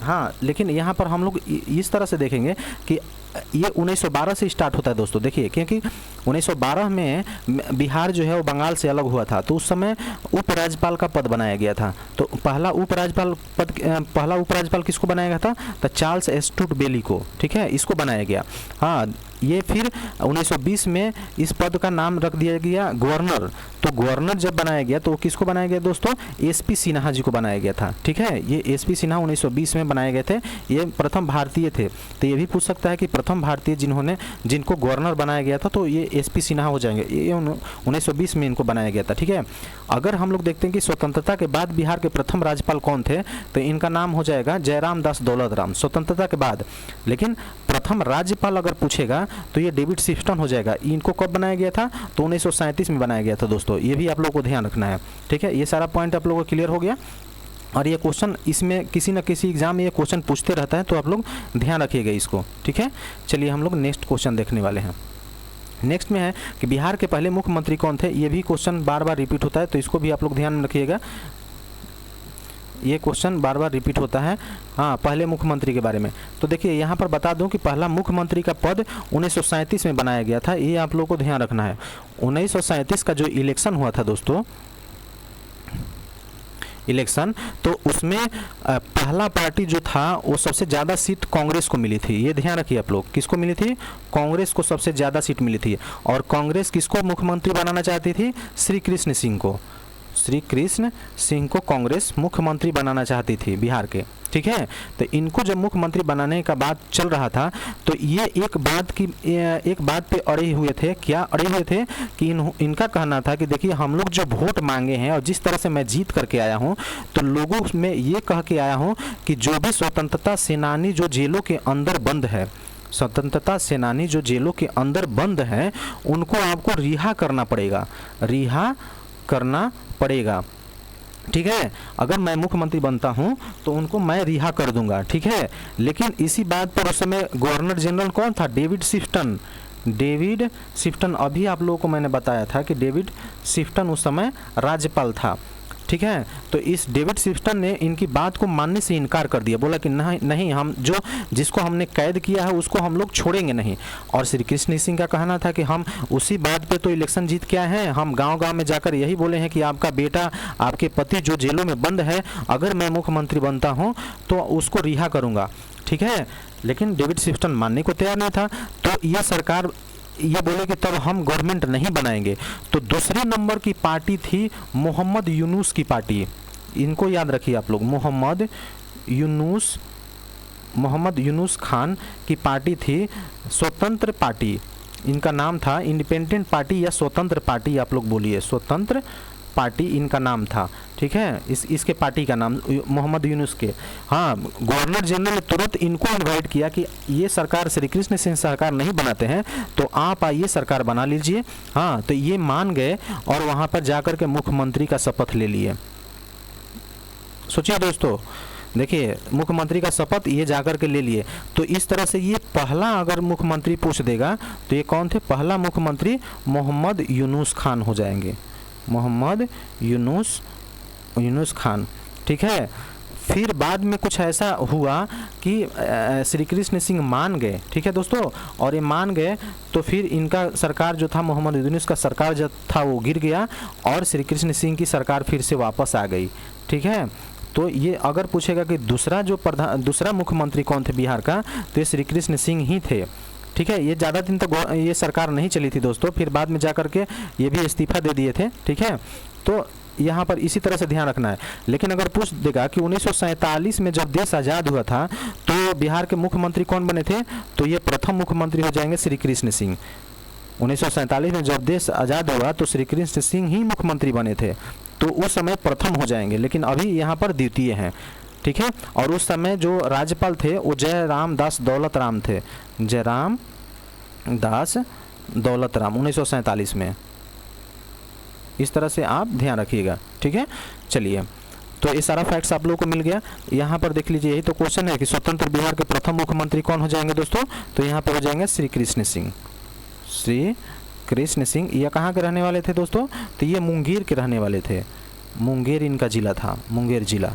[SPEAKER 1] हाँ, लेकिन यहाँ पर हम लोग इस तरह से देखेंगे कि ये 1912 से स्टार्ट होता है दोस्तों। देखिए, क्योंकि 1912 में बिहार जो है वो बंगाल से अलग हुआ था, तो उस समय उपराज्यपाल का पद बनाया गया था। तो पहला उपराज्यपाल किसको बनाया गया था? तो चार्ल्स एस्टूट बेली को, ठीक है, इसको बनाया गया। हाँ, ये फिर 1920 में इस पद का नाम रख दिया गया गवर्नर। तो गवर्नर जब बनाया गया तो किसको बनाया गया दोस्तों? एसपी सिन्हा जी को बनाया गया था, ठीक है। ये एसपी सिन्हा 1920 में बनाए गए थे। ये प्रथम भारतीय थे। तो ये भी पूछ सकता है कि प्रथम भारतीय जिनको गवर्नर बनाया गया था, तो ये एसपी सिन्हा हो जाएंगे। ये 1920 में इनको बनाया गया था, ठीक है। अगर हम लोग देखते हैं कि स्वतंत्रता के बाद बिहार के प्रथम राज्यपाल कौन थे, तो इनका नाम हो जाएगा जयराम दास दौलत राम, स्वतंत्रता के बाद। लेकिन प्रथम राज्यपाल अगर पूछेगा तो ये डेविड शिफ्टन हो जाएगा। इनको कब बनाया गया था? तो 1937 में बनाया गया था दोस्तों। ये भी आप लोगों को ध्यान रखना है, ठीक है। ये सारा पॉइंट आप लोगों को क्लियर हो गया। और ये क्वेश्चन इसमें किसी न किसी एग्जाम में ये क्वेश्चन पूछते रहता है, तो आप लोग ध्यान रखिएगा इसको, ठीक है। चलिए हम लोग नेक्स्ट क्वेश्चन देखने वाले हैं। नेक्स्ट में है कि बिहार के पहले मुख्यमंत्री कौन थे। ये भी क्वेश्चन बार बार रिपीट होता है, तो इसको भी आप लोग ध्यान में रखिएगा। ये क्वेश्चन बार बार रिपीट होता है, हाँ, पहले मुख्यमंत्री के बारे में। तो देखिए यहाँ पर बता दूं कि पहला मुख्यमंत्री का पद 1937 में बनाया गया था। ये आप लोगों को ध्यान रखना है। 1937 का जो इलेक्शन हुआ था दोस्तों, इलेक्शन, तो उसमें पहला पार्टी जो था वो सबसे ज़्यादा सीट कांग्रेस को मिली थी। ये ध्यान रखिए आप लोग, किसको मिली थी? कांग्रेस को सबसे ज़्यादा सीट मिली थी। और कांग्रेस किसको मुख्यमंत्री बनाना चाहती थी? श्री कृष्ण सिंह को। श्री कृष्ण सिंह को कांग्रेस मुख्यमंत्री बनाना चाहती थी बिहार के, ठीक है। तो इनको जब मुख्यमंत्री बनाने का बात चल रहा था, तो ये एक बात पे अड़े हुए थे। क्या अड़े हुए थे? कि इनका कहना था कि देखिए, हम लोग जो वोट मांगे हैं और जिस तरह से मैं जीत करके आया हूँ, तो लोगों में ये कह के आया हूँ कि जो भी स्वतंत्रता सेनानी जो जेलों के अंदर बंद है, स्वतंत्रता सेनानी जो जेलों के अंदर बंद है, उनको आपको रिहा करना पड़ेगा, रिहा करना पड़ेगा, ठीक है। अगर मैं मुख्यमंत्री बनता हूं तो उनको मैं रिहा कर दूंगा, ठीक है। लेकिन इसी बात पर उस समय गवर्नर जनरल कौन था? डेविड शिफ्टन। डेविड शिफ्टन, अभी आप लोगों को मैंने बताया था कि डेविड शिफ्टन उस समय राज्यपाल था, ठीक है। तो इस डेविड शिफ्टन ने इनकी बात को मानने से इनकार कर दिया। बोला कि नहीं, हम जिसको हमने कैद किया है उसको हम लोग छोड़ेंगे नहीं। और श्री कृष्ण सिंह का कहना था कि हम उसी बात पे तो इलेक्शन जीत के आए हैं। हम गांव-गांव में जाकर यही बोले हैं कि आपका बेटा, आपके पति जो जेलों में बंद है, अगर मैं मुख्यमंत्री बनता हूँ तो उसको रिहा करूँगा, ठीक है। लेकिन डेविड शिफ्टन मानने को तैयार नहीं था। तो यह सरकार ये बोले कि तब हम गवर्नमेंट नहीं बनाएंगे। तो दूसरे नंबर की पार्टी थी मोहम्मद यूनुस की पार्टी। इनको याद रखिए आप लोग, मोहम्मद यूनुस खान की पार्टी थी स्वतंत्र पार्टी। इनका नाम था इंडिपेंडेंट पार्टी या स्वतंत्र पार्टी, आप लोग बोलिए, स्वतंत्र पार्टी इनका नाम था, ठीक है। इसके पार्टी का नाम मोहम्मद यूनुस के। हाँ, गवर्नर जनरल ने तुरंत इनको इनवाइट किया कि ये सरकार श्री कृष्ण सिंह सरकार नहीं बनाते हैं, तो आप आइए सरकार बना लीजिए। हाँ, तो ये मान गए और वहाँ पर जाकर के मुख्यमंत्री का शपथ ले लिए। सोचिए दोस्तों, देखिए, मुख्यमंत्री का शपथ ये जाकर के ले लिए। तो इस तरह से ये पहला अगर मुख्यमंत्री पूछ देगा तो ये कौन थे? पहला मुख्यमंत्री मोहम्मद यूनुस खान हो जाएंगे, मोहम्मद यूनुस खान, ठीक है। फिर बाद में कुछ ऐसा हुआ कि श्री कृष्ण सिंह मान गए, ठीक है दोस्तों। और ये मान गए तो फिर इनका सरकार जो था, मोहम्मद यूनुस का सरकार जो था वो गिर गया और श्री कृष्ण सिंह की सरकार फिर से वापस आ गई, ठीक है। तो ये अगर पूछेगा कि दूसरा मुख्यमंत्री कौन थे बिहार का, तो ये श्री कृष्ण सिंह ही थे, ठीक है। ये ज़्यादा दिन तक ये सरकार नहीं चली थी दोस्तों, फिर बाद में जा कर के ये भी इस्तीफा दे दिए थे, ठीक है। तो यहाँ पर इसी तरह से ध्यान रखना है। लेकिन अगर पूछ देगा कि 1947 में जब देश आज़ाद हुआ था तो बिहार के मुख्यमंत्री कौन बने थे, तो ये प्रथम मुख्यमंत्री हो जाएंगे श्री कृष्ण सिंह। 1947 में जब देश आज़ाद हुआ तो श्री कृष्ण सिंह ही मुख्यमंत्री बने थे, तो उस समय प्रथम हो जाएंगे। लेकिन अभी यहाँ पर द्वितीय हैं, ठीक है। और उस समय जो राज्यपाल थे वो जयराम दास दौलत राम थे, जयराम दास दौलत राम, 1947 में। इस तरह से आप ध्यान रखिएगा, ठीक है। चलिए, तो ये सारा फैक्ट्स आप लोगों को मिल गया। यहाँ पर देख लीजिए, यही तो क्वेश्चन है कि स्वतंत्र बिहार के प्रथम मुख्यमंत्री कौन हो जाएंगे दोस्तों, तो यहाँ पर हो जाएंगे श्री कृष्ण सिंह। श्री कृष्ण सिंह ये कहाँ के रहने वाले थे दोस्तों, तो ये मुंगेर के रहने वाले थे। मुंगेर इनका जिला था, मुंगेर जिला,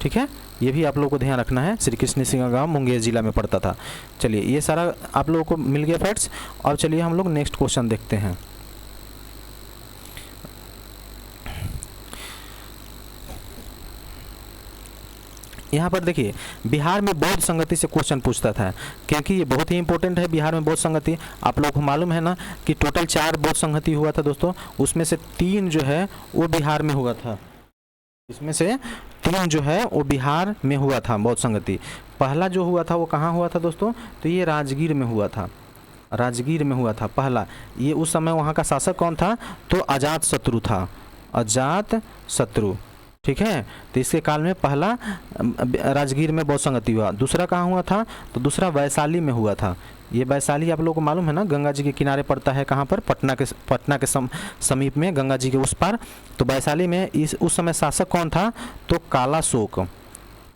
[SPEAKER 1] ठीक है। ये भी आप लोगों को ध्यान रखना है। श्री कृष्ण सिंह गाँव मुंगेर जिला में पड़ता था। चलिए ये सारा आप लोगों को मिल गया फैक्ट्स। अब चलिए हम लोग नेक्स्ट क्वेश्चन देखते हैं। यहाँ पर देखिए बिहार में बौद्ध संगति से क्वेश्चन पूछता था, क्योंकि ये बहुत ही इंपॉर्टेंट है। बिहार में बौद्ध संगति, आप लोग को मालूम है ना कि टोटल 4 बौद्ध संगति हुआ था दोस्तों, उसमें से 3 जो है वो बिहार में हुआ था। इसमें से 3 जो है वो बिहार में हुआ था बौद्ध संगति। पहला जो हुआ था वो कहाँ हुआ था दोस्तों, तो ये राजगीर में हुआ था। राजगीर में हुआ था पहला। ये उस समय वहाँ का शासक कौन था, तो अजात शत्रु था, अजात शत्रु, ठीक है। तो इसके काल में पहला राजगीर में बौद्ध संगति हुआ। दूसरा कहाँ हुआ था, तो दूसरा वैशाली में हुआ था। ये वैशाली आप लोगों को मालूम है ना, गंगा जी के किनारे पड़ता है। कहाँ पर, पटना के समीप में, गंगा जी के उस पार। तो वैशाली में उस समय शासक कौन था, तो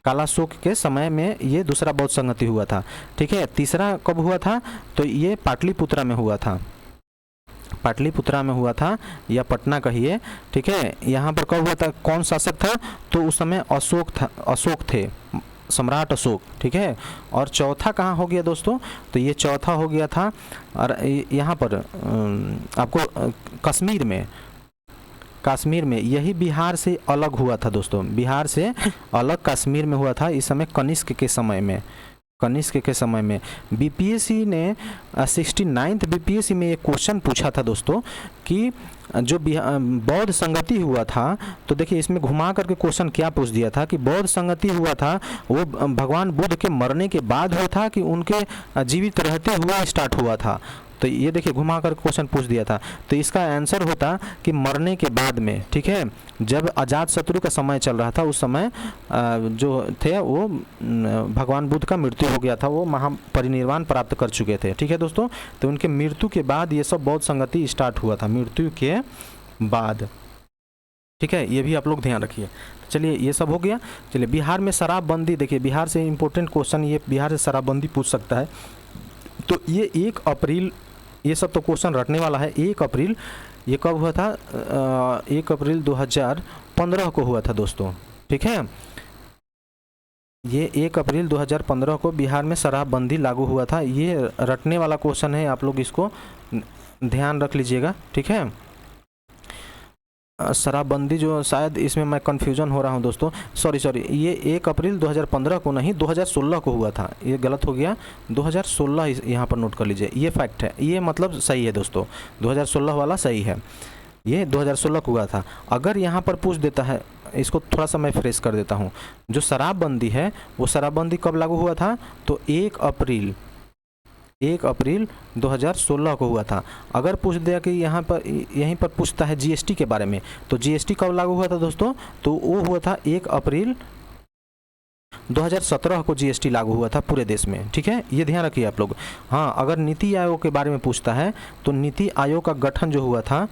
[SPEAKER 1] कालाशोक के समय में ये दूसरा बौद्ध संगति हुआ था, ठीक है। तीसरा कब हुआ था, तो ये पाटलिपुत्रा में हुआ था। पाटलिपुत्रा में हुआ था या पटना कहिए, ठीक है। यहाँ पर कब हुआ था, कौन शासक था, तो उस समय अशोक थे, सम्राट अशोक, ठीक है। और चौथा कहाँ हो गया दोस्तों, तो ये चौथा हो गया था और यहाँ पर आपको कश्मीर में यही बिहार से अलग हुआ था दोस्तों, बिहार से अलग कश्मीर में हुआ था। इस समय कनिष्क के समय में बीपीएससी ने 69th बीपीएससी में एक क्वेश्चन पूछा था दोस्तों कि जो बौद्ध संगति हुआ था, तो देखिए इसमें घुमा करके क्वेश्चन क्या पूछ दिया था कि बौद्ध संगति हुआ था वो भगवान बुद्ध के मरने के बाद हुआ था कि उनके जीवित रहते हुए स्टार्ट हुआ था। तो ये देखिए घुमा कर क्वेश्चन पूछ दिया था। तो इसका आंसर होता कि मरने के बाद में, ठीक है। जब अजात शत्रु का समय चल रहा था उस समय जो थे वो भगवान बुद्ध का मृत्यु हो गया था, वो महापरिनिर्वाण प्राप्त कर चुके थे, ठीक है दोस्तों। तो उनके मृत्यु के बाद ये सब बौद्ध संगति स्टार्ट हुआ था, मृत्यु के बाद, ठीक है। ये भी आप लोग ध्यान रखिए। चलिए ये सब हो गया। चलिए बिहार में शराबबंदी, देखिए बिहार से इंपॉर्टेंट क्वेश्चन, ये बिहार से शराबबंदी पूछ सकता है। तो ये 1 अप्रैल, ये सब तो क्वेश्चन रटने वाला है। 1 अप्रैल ये कब हुआ था, 1 अप्रैल 2015 को हुआ था दोस्तों, ठीक है। ये 1 अप्रैल 2015 को बिहार में शराबबंदी लागू हुआ था। ये रटने वाला क्वेश्चन है, आप लोग इसको ध्यान रख लीजिएगा, ठीक है। शराबबंदी जो, शायद इसमें मैं कंफ्यूजन हो रहा हूँ दोस्तों, सॉरी ये 1 अप्रैल 2015 को नहीं 2016 को हुआ था, ये गलत हो गया। 2016 यहाँ पर नोट कर लीजिए, ये फैक्ट है, ये मतलब सही है दोस्तों, 2016 वाला सही है, ये 2016 को हुआ था। अगर यहाँ पर पूछ देता है, इसको थोड़ा सा मैं फ्रेश कर देता हूँ, जो शराबबंदी है वो शराबबंदी कब लागू हुआ था, तो 1 अप्रैल 2016 को हुआ था। अगर पूछ दिया कि यहीं पर पूछता है जीएसटी के बारे में, तो जीएसटी कब लागू हुआ था दोस्तों, तो वो हुआ था 1 अप्रैल 2017 को जीएसटी लागू हुआ था पूरे देश में, ठीक है। ये ध्यान रखिए आप लोग। हाँ, अगर नीति आयोग के बारे में पूछता है, तो नीति आयोग का गठन जो हुआ था,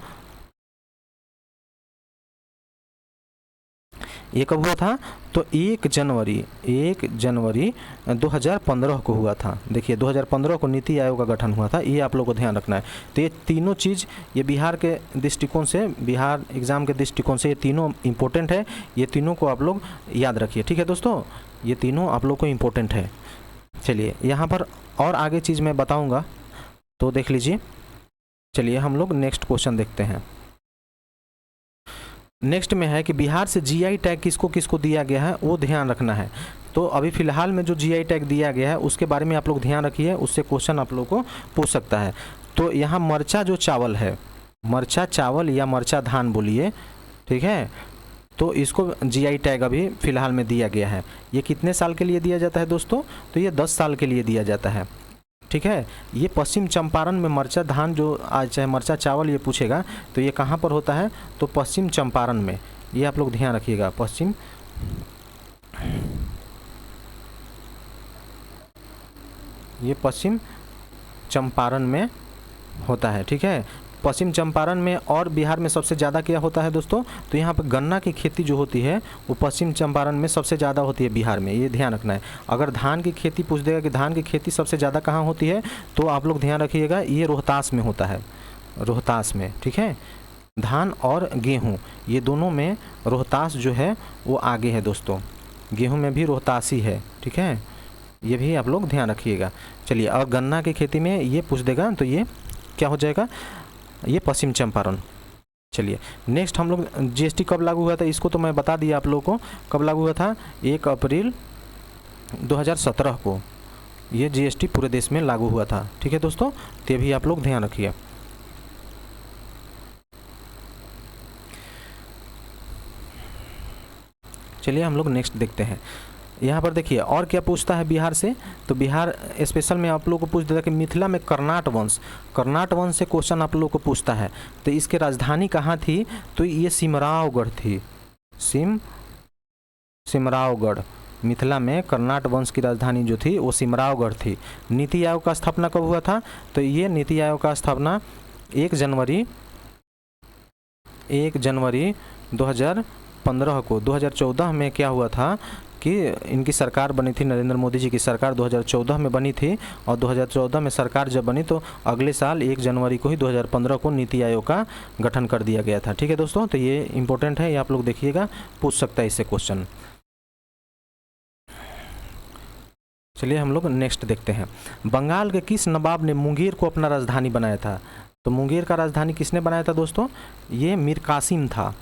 [SPEAKER 1] ये कब हुआ था, तो 1 जनवरी 2015 को हुआ था। देखिए 2015 को नीति आयोग का गठन हुआ था, ये आप लोगों को ध्यान रखना है। तो ये तीनों चीज़, ये बिहार के दृष्टिकोण से, बिहार एग्ज़ाम के दृष्टिकोण से ये तीनों इम्पोर्टेंट है। ये तीनों को आप लोग याद रखिए, ठीक है दोस्तों, ये तीनों आप लोग को इम्पोर्टेंट है। चलिए यहाँ पर और आगे चीज़ मैं बताऊँगा, तो देख लीजिए। चलिए हम लोग नेक्स्ट क्वेश्चन देखते हैं। नेक्स्ट में है कि बिहार से जीआई टैग किसको किसको दिया गया है, वो ध्यान रखना है। तो अभी फ़िलहाल में जो जीआई टैग दिया गया है उसके बारे में आप लोग ध्यान रखिए, उससे क्वेश्चन आप लोग को पूछ सकता है। तो यहाँ मरचा जो चावल है, मरचा चावल या मरचा धान बोलिए, ठीक है, तो इसको जीआई टैग अभी फ़िलहाल में दिया गया है। ये कितने साल के लिए दिया जाता है दोस्तों, तो ये 10 साल के लिए दिया जाता है, ठीक है। ये पश्चिम चंपारण में मरचा धान जो आज चाहे मरचा चावल ये पूछेगा, तो ये कहाँ पर होता है, तो पश्चिम चंपारण में, ये आप लोग ध्यान रखिएगा। ये पश्चिम चंपारण में होता है, ठीक है, पश्चिम चंपारण में। और बिहार में सबसे ज़्यादा क्या होता है दोस्तों, तो यहाँ पर गन्ना की खेती जो होती है वो पश्चिम चंपारण में सबसे ज़्यादा होती है बिहार में, ये ध्यान रखना है। अगर धान की खेती पूछ देगा कि धान की खेती सबसे ज़्यादा कहाँ होती है, तो आप लोग ध्यान रखिएगा, ये रोहतास में होता है, रोहतास में, ठीक है। धान और गेहूँ ये दोनों में रोहतास जो है वो आगे है दोस्तों, गेहूं में भी रोहतासी है, ठीक है, ये भी आप लोग ध्यान रखिएगा। चलिए, और गन्ना की खेती में ये पूछ देगा तो ये क्या हो जाएगा, ये पश्चिम चंपारण। चलिए नेक्स्ट हम लोग जीएसटी कब लागू हुआ था, इसको तो मैं बता दिया आप लोगों को, कब लागू हुआ था, 1 अप्रैल 2017 को ये जीएसटी पूरे देश में लागू हुआ था, ठीक है दोस्तों, तो ये भी आप लोग ध्यान रखिए। चलिए हम लोग नेक्स्ट देखते हैं। यहाँ पर देखिए और क्या पूछता है बिहार से, तो बिहार स्पेशल में आप लोग को पूछ देता है कि मिथिला में कर्नाट वंश से क्वेश्चन आप लोग को पूछता है, तो इसकी राजधानी कहाँ थी, तो ये सिमरावगढ़ थी, सिमरावगढ़। मिथिला में कर्नाट वंश की राजधानी जो थी वो सिमरावगढ़ थी। नीति आयोग का स्थापना कब हुआ था, तो ये नीति आयोग का स्थापना 1 जनवरी 2015 को, 2014 में क्या हुआ था कि इनकी सरकार बनी थी, नरेंद्र मोदी जी की सरकार 2014 में बनी थी, और 2014 में सरकार जब बनी तो अगले साल 1 जनवरी को ही 2015 को नीति आयोग का गठन कर दिया गया था, ठीक है दोस्तों, तो ये इंपॉर्टेंट है, ये आप लोग देखिएगा, पूछ सकता है इससे क्वेश्चन। चलिए हम लोग नेक्स्ट देखते हैं। बंगाल के किस नवाब ने मुंगेर को अपना राजधानी बनाया था, तो मुंगेर का राजधानी किसने बनाया था दोस्तों, ये मीर कासिम था,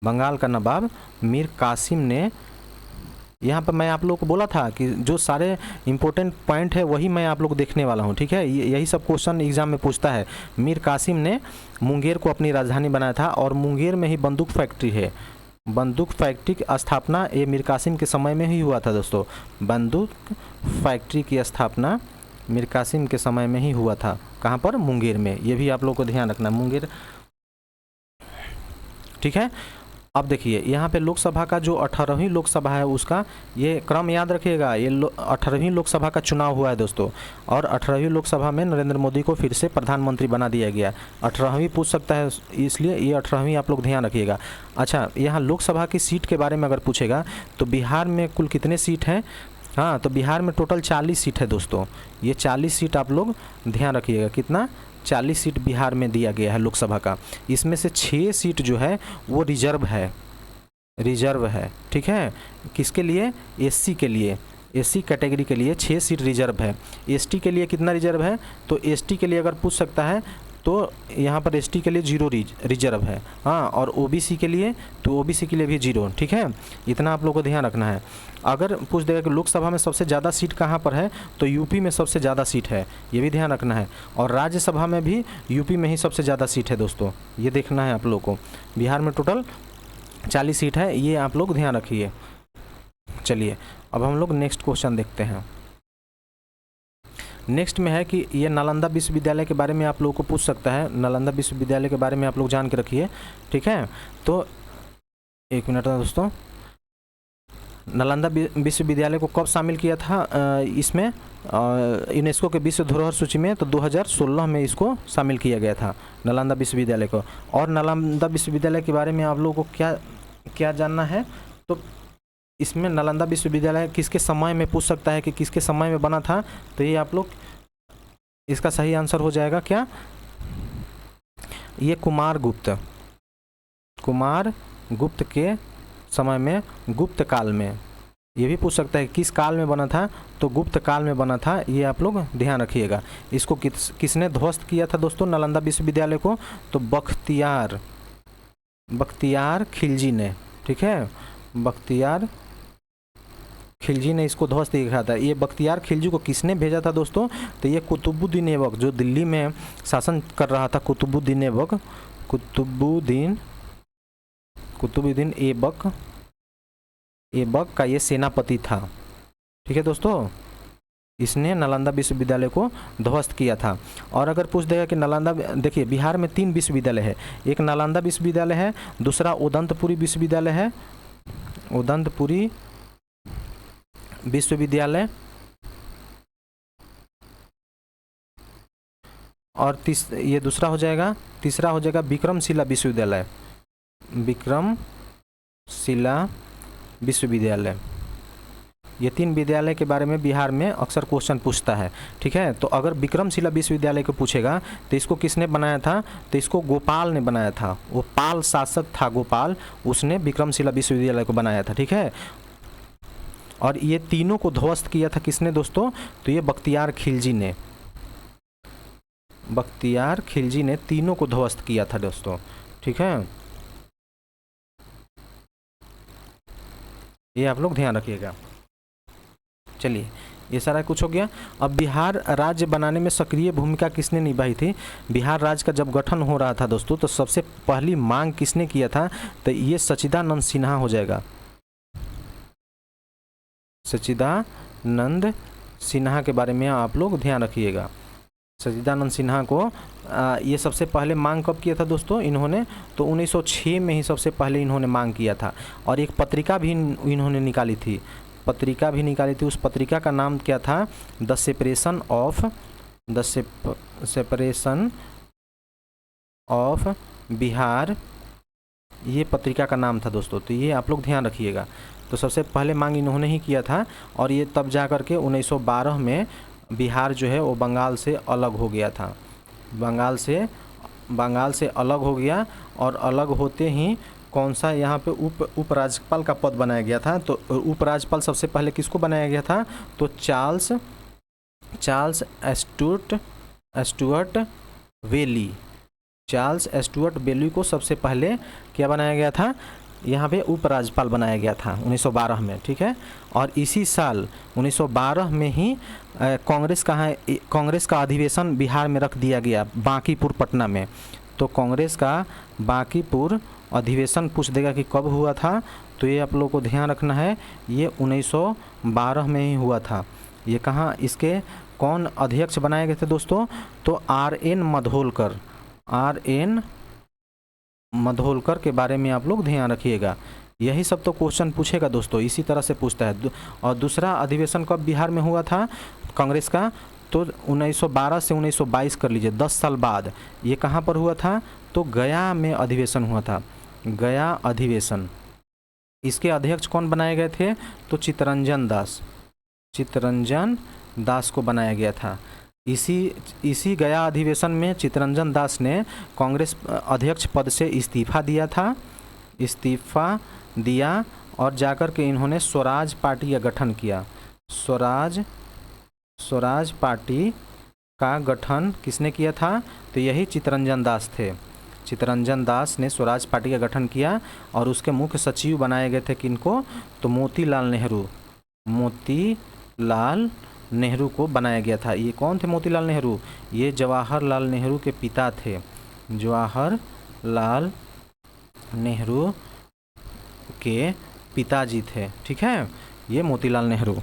[SPEAKER 1] बंगाल का नवाब मीर कासिम ने। यहाँ पर मैं आप लोग को बोला था कि जो सारे इंपॉर्टेंट पॉइंट है वही मैं आप लोग देखने वाला हूँ, ठीक है, यही सब क्वेश्चन एग्जाम में पूछता है। मीर कासिम ने मुंगेर को अपनी राजधानी बनाया था, और मुंगेर में ही बंदूक फैक्ट्री है, बंदूक फैक्ट्री की स्थापना ये मीर कासिम के समय में ही हुआ था दोस्तों, बंदूक फैक्ट्री की स्थापना मीर कासिम के समय में ही हुआ था, कहाँ पर, मुंगेर में, ये भी आप लोग को ध्यान रखना, मुंगेर, ठीक है। अब देखिए यहाँ पे लोकसभा का जो 18वीं लोकसभा है उसका ये क्रम याद रखिएगा, ये 18वीं लोकसभा का चुनाव हुआ है दोस्तों, और 18वीं लोकसभा में नरेंद्र मोदी को फिर से प्रधानमंत्री बना दिया गया। 18वीं पूछ सकता है, इसलिए ये 18वीं आप लोग ध्यान रखिएगा। अच्छा, यहाँ लोकसभा की सीट के बारे में अगर पूछेगा तो बिहार में कुल कितने सीट हैं, हाँ, तो बिहार में टोटल 40 सीट है दोस्तों, ये 40 सीट आप लोग ध्यान रखिएगा, कितना, 40 सीट बिहार में दिया गया है लोकसभा का। इसमें से 6 सीट जो है वो रिजर्व है, ठीक है, किसके लिए, एससी के लिए, एससी कैटेगरी के लिए 6 सीट रिजर्व है। एसटी के लिए कितना रिजर्व है, तो एसटी के लिए अगर पूछ सकता है तो यहाँ पर एसटी के लिए 0 रिजर्व है, हाँ, और ओबीसी के लिए, तो ओबीसी के लिए भी 0, ठीक है, इतना आप लोगों को ध्यान रखना है। अगर पूछ देगा कि लोकसभा में सबसे ज़्यादा सीट कहाँ पर है, तो यूपी में सबसे ज़्यादा सीट है, ये भी ध्यान रखना है, और राज्यसभा में भी यूपी में ही सबसे ज़्यादा सीट है दोस्तों, ये देखना है आप लोगों को। बिहार में टोटल 40 सीट है, ये आप लोग ध्यान रखिए। चलिए अब हम लोग नेक्स्ट क्वेश्चन देखते हैं। नेक्स्ट में है कि ये नालंदा विश्वविद्यालय के बारे में आप लोगों को पूछ सकता है, नालंदा विश्वविद्यालय के बारे में आप लोग जान के रखिए, ठीक है। तो एक मिनट दोस्तों, नालंदा विश्वविद्यालय को कब शामिल किया था इसमें यूनेस्को के विश्व धरोहर सूची में, तो 2016 में इसको शामिल किया गया था नालंदा विश्वविद्यालय को। और नालंदा विश्वविद्यालय के बारे में आप लोगों को क्या जानना है, तो इसमें नालंदा विश्वविद्यालय किसके समय में पूछ सकता है कि किसके समय में बना था, तो ये आप लोग, इसका सही आंसर हो जाएगा क्या, ये कुमार गुप्त के समय में, गुप्त काल में, ये भी पूछ सकता है किस काल में बना था, तो गुप्त काल में बना था, ये आप लोग ध्यान रखिएगा। इसको किसने ध्वस्त किया था दोस्तों नालंदा विश्वविद्यालय को, तो बख्तियार खिलजी ने, ठीक है, बख्तियार खिलजी ने इसको ध्वस्त किया था। ये बख्तियार खिलजी को किसने भेजा था दोस्तों, तो ये कुतुबुद्दीन ऐबक, जो दिल्ली में शासन कर रहा था, कुतुबुद्दीन ऐबक का ये सेनापति था, ठीक है दोस्तों, इसने नालंदा विश्वविद्यालय को ध्वस्त किया था। और अगर पूछ देगा कि नालंदा, देखिए बिहार में 3 विश्वविद्यालय है, एक नालंदा विश्वविद्यालय है, दूसरा उदंतपुरी विश्वविद्यालय है, उदंतपुरी विश्वविद्यालय, और ये दूसरा हो जाएगा, तीसरा हो जाएगा विक्रमशिला विश्वविद्यालय। ये 3 विद्यालय के बारे में बिहार में अक्सर क्वेश्चन पूछता है, ठीक है। तो अगर विक्रमशिला विश्वविद्यालय को पूछेगा तो इसको किसने बनाया था, तो इसको गोपाल ने बनाया था, वो पाल शासक था गोपाल, उसने विक्रमशिला विश्वविद्यालय को बनाया था, ठीक है। और ये तीनों को ध्वस्त किया था किसने दोस्तों? तो ये बख्तियार खिलजी ने, बख्तियार खिलजी ने तीनों को ध्वस्त किया था दोस्तों। ठीक है, ये आप लोग ध्यान रखिएगा। चलिए, ये सारा कुछ हो गया। अब बिहार राज्य बनाने में सक्रिय भूमिका किसने निभाई थी? बिहार राज्य का जब गठन हो रहा था दोस्तों, तो सबसे पहली मांग किसने किया था? तो ये सच्चिदानंद सिन्हा हो जाएगा। सच्चिदानंद सिन्हा के बारे में आप लोग ध्यान रखिएगा। सच्चिदानंद सिन्हा को ये सबसे पहले मांग कब किया था दोस्तों इन्होंने? तो 1906 में ही सबसे पहले इन्होंने मांग किया था। और एक पत्रिका भी इन्होंने निकाली थी, पत्रिका भी निकाली थी। उस पत्रिका का नाम क्या था? द सेपरेशन ऑफ बिहार, ये पत्रिका का नाम था दोस्तों। तो ये आप लोग ध्यान रखिएगा। तो सबसे पहले मांग इन्होंने ही किया था, और ये तब जा कर के 1912 में बिहार जो है वो बंगाल से अलग हो गया था। बंगाल से अलग हो गया, और अलग होते ही कौन सा यहाँ पे उपराज्यपाल का पद बनाया गया था? तो उपराज्यपाल सबसे पहले किसको बनाया गया था? तो चार्ल्स स्टुअर्ट वेली को सबसे पहले क्या बनाया गया था? यहाँ पे उपराज्यपाल बनाया गया था 1912 में। ठीक है, और इसी साल 1912 में ही कांग्रेस का अधिवेशन बिहार में रख दिया गया, बांकीपुर पटना में। तो कांग्रेस का बांकीपुर अधिवेशन पूछ देगा कि कब हुआ था, तो ये आप लोगों को ध्यान रखना है, ये 1912 में ही हुआ था। ये कहाँ, इसके कौन अध्यक्ष बनाए गए थे दोस्तों? तो R.N. मधोलकर के बारे में आप लोग ध्यान रखिएगा। यही सब तो क्वेश्चन पूछेगा दोस्तों, इसी तरह से पूछता है। और दूसरा अधिवेशन कब बिहार में हुआ था कांग्रेस का? तो 1912 से 1922 कर लीजिए, 10 साल बाद। ये कहाँ पर हुआ था? तो गया में अधिवेशन हुआ था, गया अधिवेशन। इसके अध्यक्ष कौन बनाए गए थे? तो चित्तरंजन दास को बनाया गया था। इसी गया अधिवेशन में चित्तरंजन दास ने कांग्रेस अध्यक्ष पद से इस्तीफा दिया, और जाकर के इन्होंने स्वराज पार्टी का गठन किया। स्वराज पार्टी का गठन किसने किया था? तो यही चित्तरंजन दास थे। चित्तरंजन दास ने स्वराज पार्टी का गठन किया, और उसके मुख्य सचिव बनाए गए थे किनको? तो मोतीलाल नेहरू को बनाया गया था। ये कौन थे मोतीलाल नेहरू? ये जवाहरलाल नेहरू के पिता थे, जवाहरलाल नेहरू के पिताजी थे। ठीक है, ये मोतीलाल नेहरू।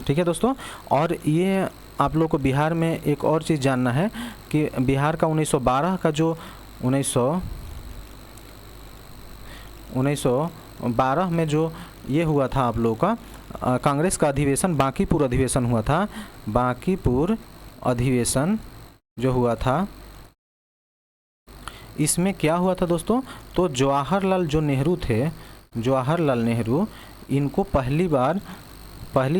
[SPEAKER 1] ठीक है दोस्तों, और ये आप लोग को बिहार में एक और चीज़ जानना है कि बिहार का 1912 का जो 1912 में जो ये हुआ था आप लोगों का कांग्रेस का अधिवेशन, बांकीपुर अधिवेशन हुआ था। बांकीपुर अधिवेशन जो हुआ था, इसमें क्या हुआ था दोस्तों? तो जवाहरलाल नेहरू इनको पहली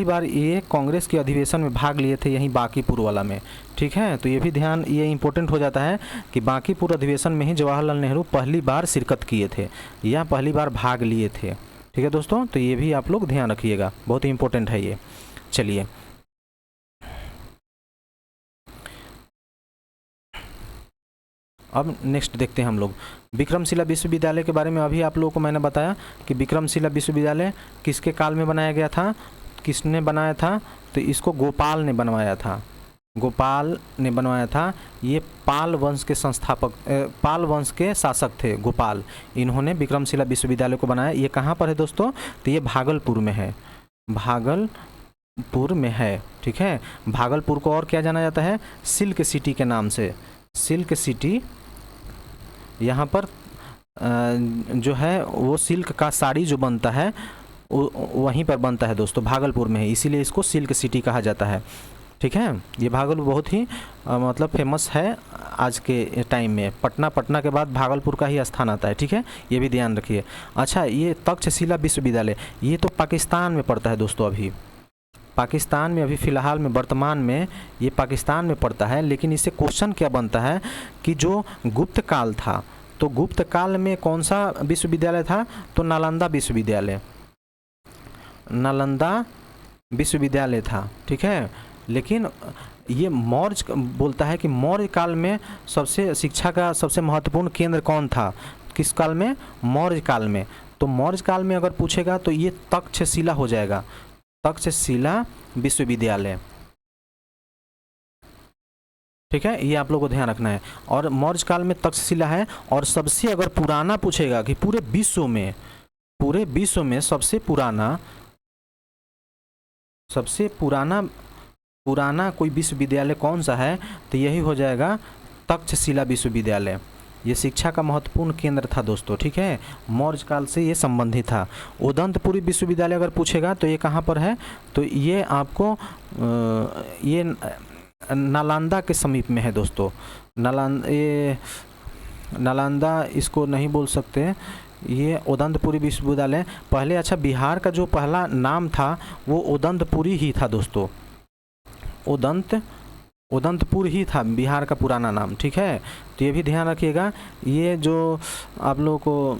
[SPEAKER 1] बार ये कांग्रेस के अधिवेशन में भाग लिए थे, यहीं बांकीपुर वाला में। ठीक है, तो ये भी ध्यान, ये इम्पोर्टेंट हो जाता है कि बांकीपुर अधिवेशन में ही जवाहरलाल नेहरू पहली बार शिरकत किए थे, या पहली बार भाग लिए थे। ठीक है दोस्तों, तो ये भी आप लोग ध्यान रखिएगा, बहुत ही इम्पोर्टेंट है ये। चलिए, अब नेक्स्ट देखते हैं हम लोग विक्रमशिला विश्वविद्यालय के बारे में। अभी आप लोगों को मैंने बताया कि विक्रमशिला विश्वविद्यालय किसके काल में बनाया गया था, किसने बनाया था? तो इसको गोपाल ने बनवाया था। ये पाल वंश के शासक थे गोपाल। इन्होंने विक्रमशिला विश्वविद्यालय को बनाया। ये कहाँ पर है दोस्तों? तो ये भागलपुर में है। ठीक है, भागलपुर को और क्या जाना जाता है? सिल्क सिटी के नाम से। सिल्क सिटी, यहाँ पर जो है वो सिल्क का साड़ी जो बनता है वहीं पर बनता है दोस्तों, भागलपुर में है, इसीलिए इसको सिल्क सिटी कहा जाता है। ठीक है, ये भागलपुर बहुत ही मतलब फेमस है आज के टाइम में। पटना के बाद भागलपुर का ही स्थान आता है। ठीक है, ये भी ध्यान रखिए। अच्छा, ये तक्षशिला विश्वविद्यालय, ये तो पाकिस्तान में पड़ता है दोस्तों। अभी पाकिस्तान में, अभी फ़िलहाल में, वर्तमान में ये पाकिस्तान में पड़ता है। लेकिन इससे क्वेश्चन क्या बनता है कि जो गुप्त काल था, तो गुप्त काल में कौन सा विश्वविद्यालय था? तो नालंदा विश्वविद्यालय था, ठीक है। लेकिन ये मौर्य बोलता है कि मौर्य काल में सबसे शिक्षा का सबसे महत्वपूर्ण केंद्र कौन था, किस काल में, मौर्य काल में। तो मौर्य काल में अगर पूछेगा तो ये तक्षशिला हो जाएगा, तक्षशिला विश्वविद्यालय, ठीक है। ये आप लोगों को ध्यान रखना है। और मौर्य काल में तक्षशिला है। और सबसे अगर पुराना पूछेगा कि पूरे विश्व में सबसे पुराना कोई विश्वविद्यालय कौन सा है, तो यही हो जाएगा तक्षशिला विश्वविद्यालय। ये शिक्षा का महत्वपूर्ण केंद्र था दोस्तों, ठीक है। मौर्य काल से ये संबंधित था। उदंतपुरी विश्वविद्यालय अगर पूछेगा तो ये कहाँ पर है, तो ये आपको ये नालंदा के समीप में है दोस्तों। नालंदा इसको नहीं बोल सकते, ये उदंतपुरी विश्वविद्यालय पहले, अच्छा बिहार का जो पहला नाम था वो उदंतपुरी ही था दोस्तों, उदंतपुर ही था बिहार का पुराना नाम, ठीक है। तो ये भी ध्यान रखिएगा। ये जो आप लोगों को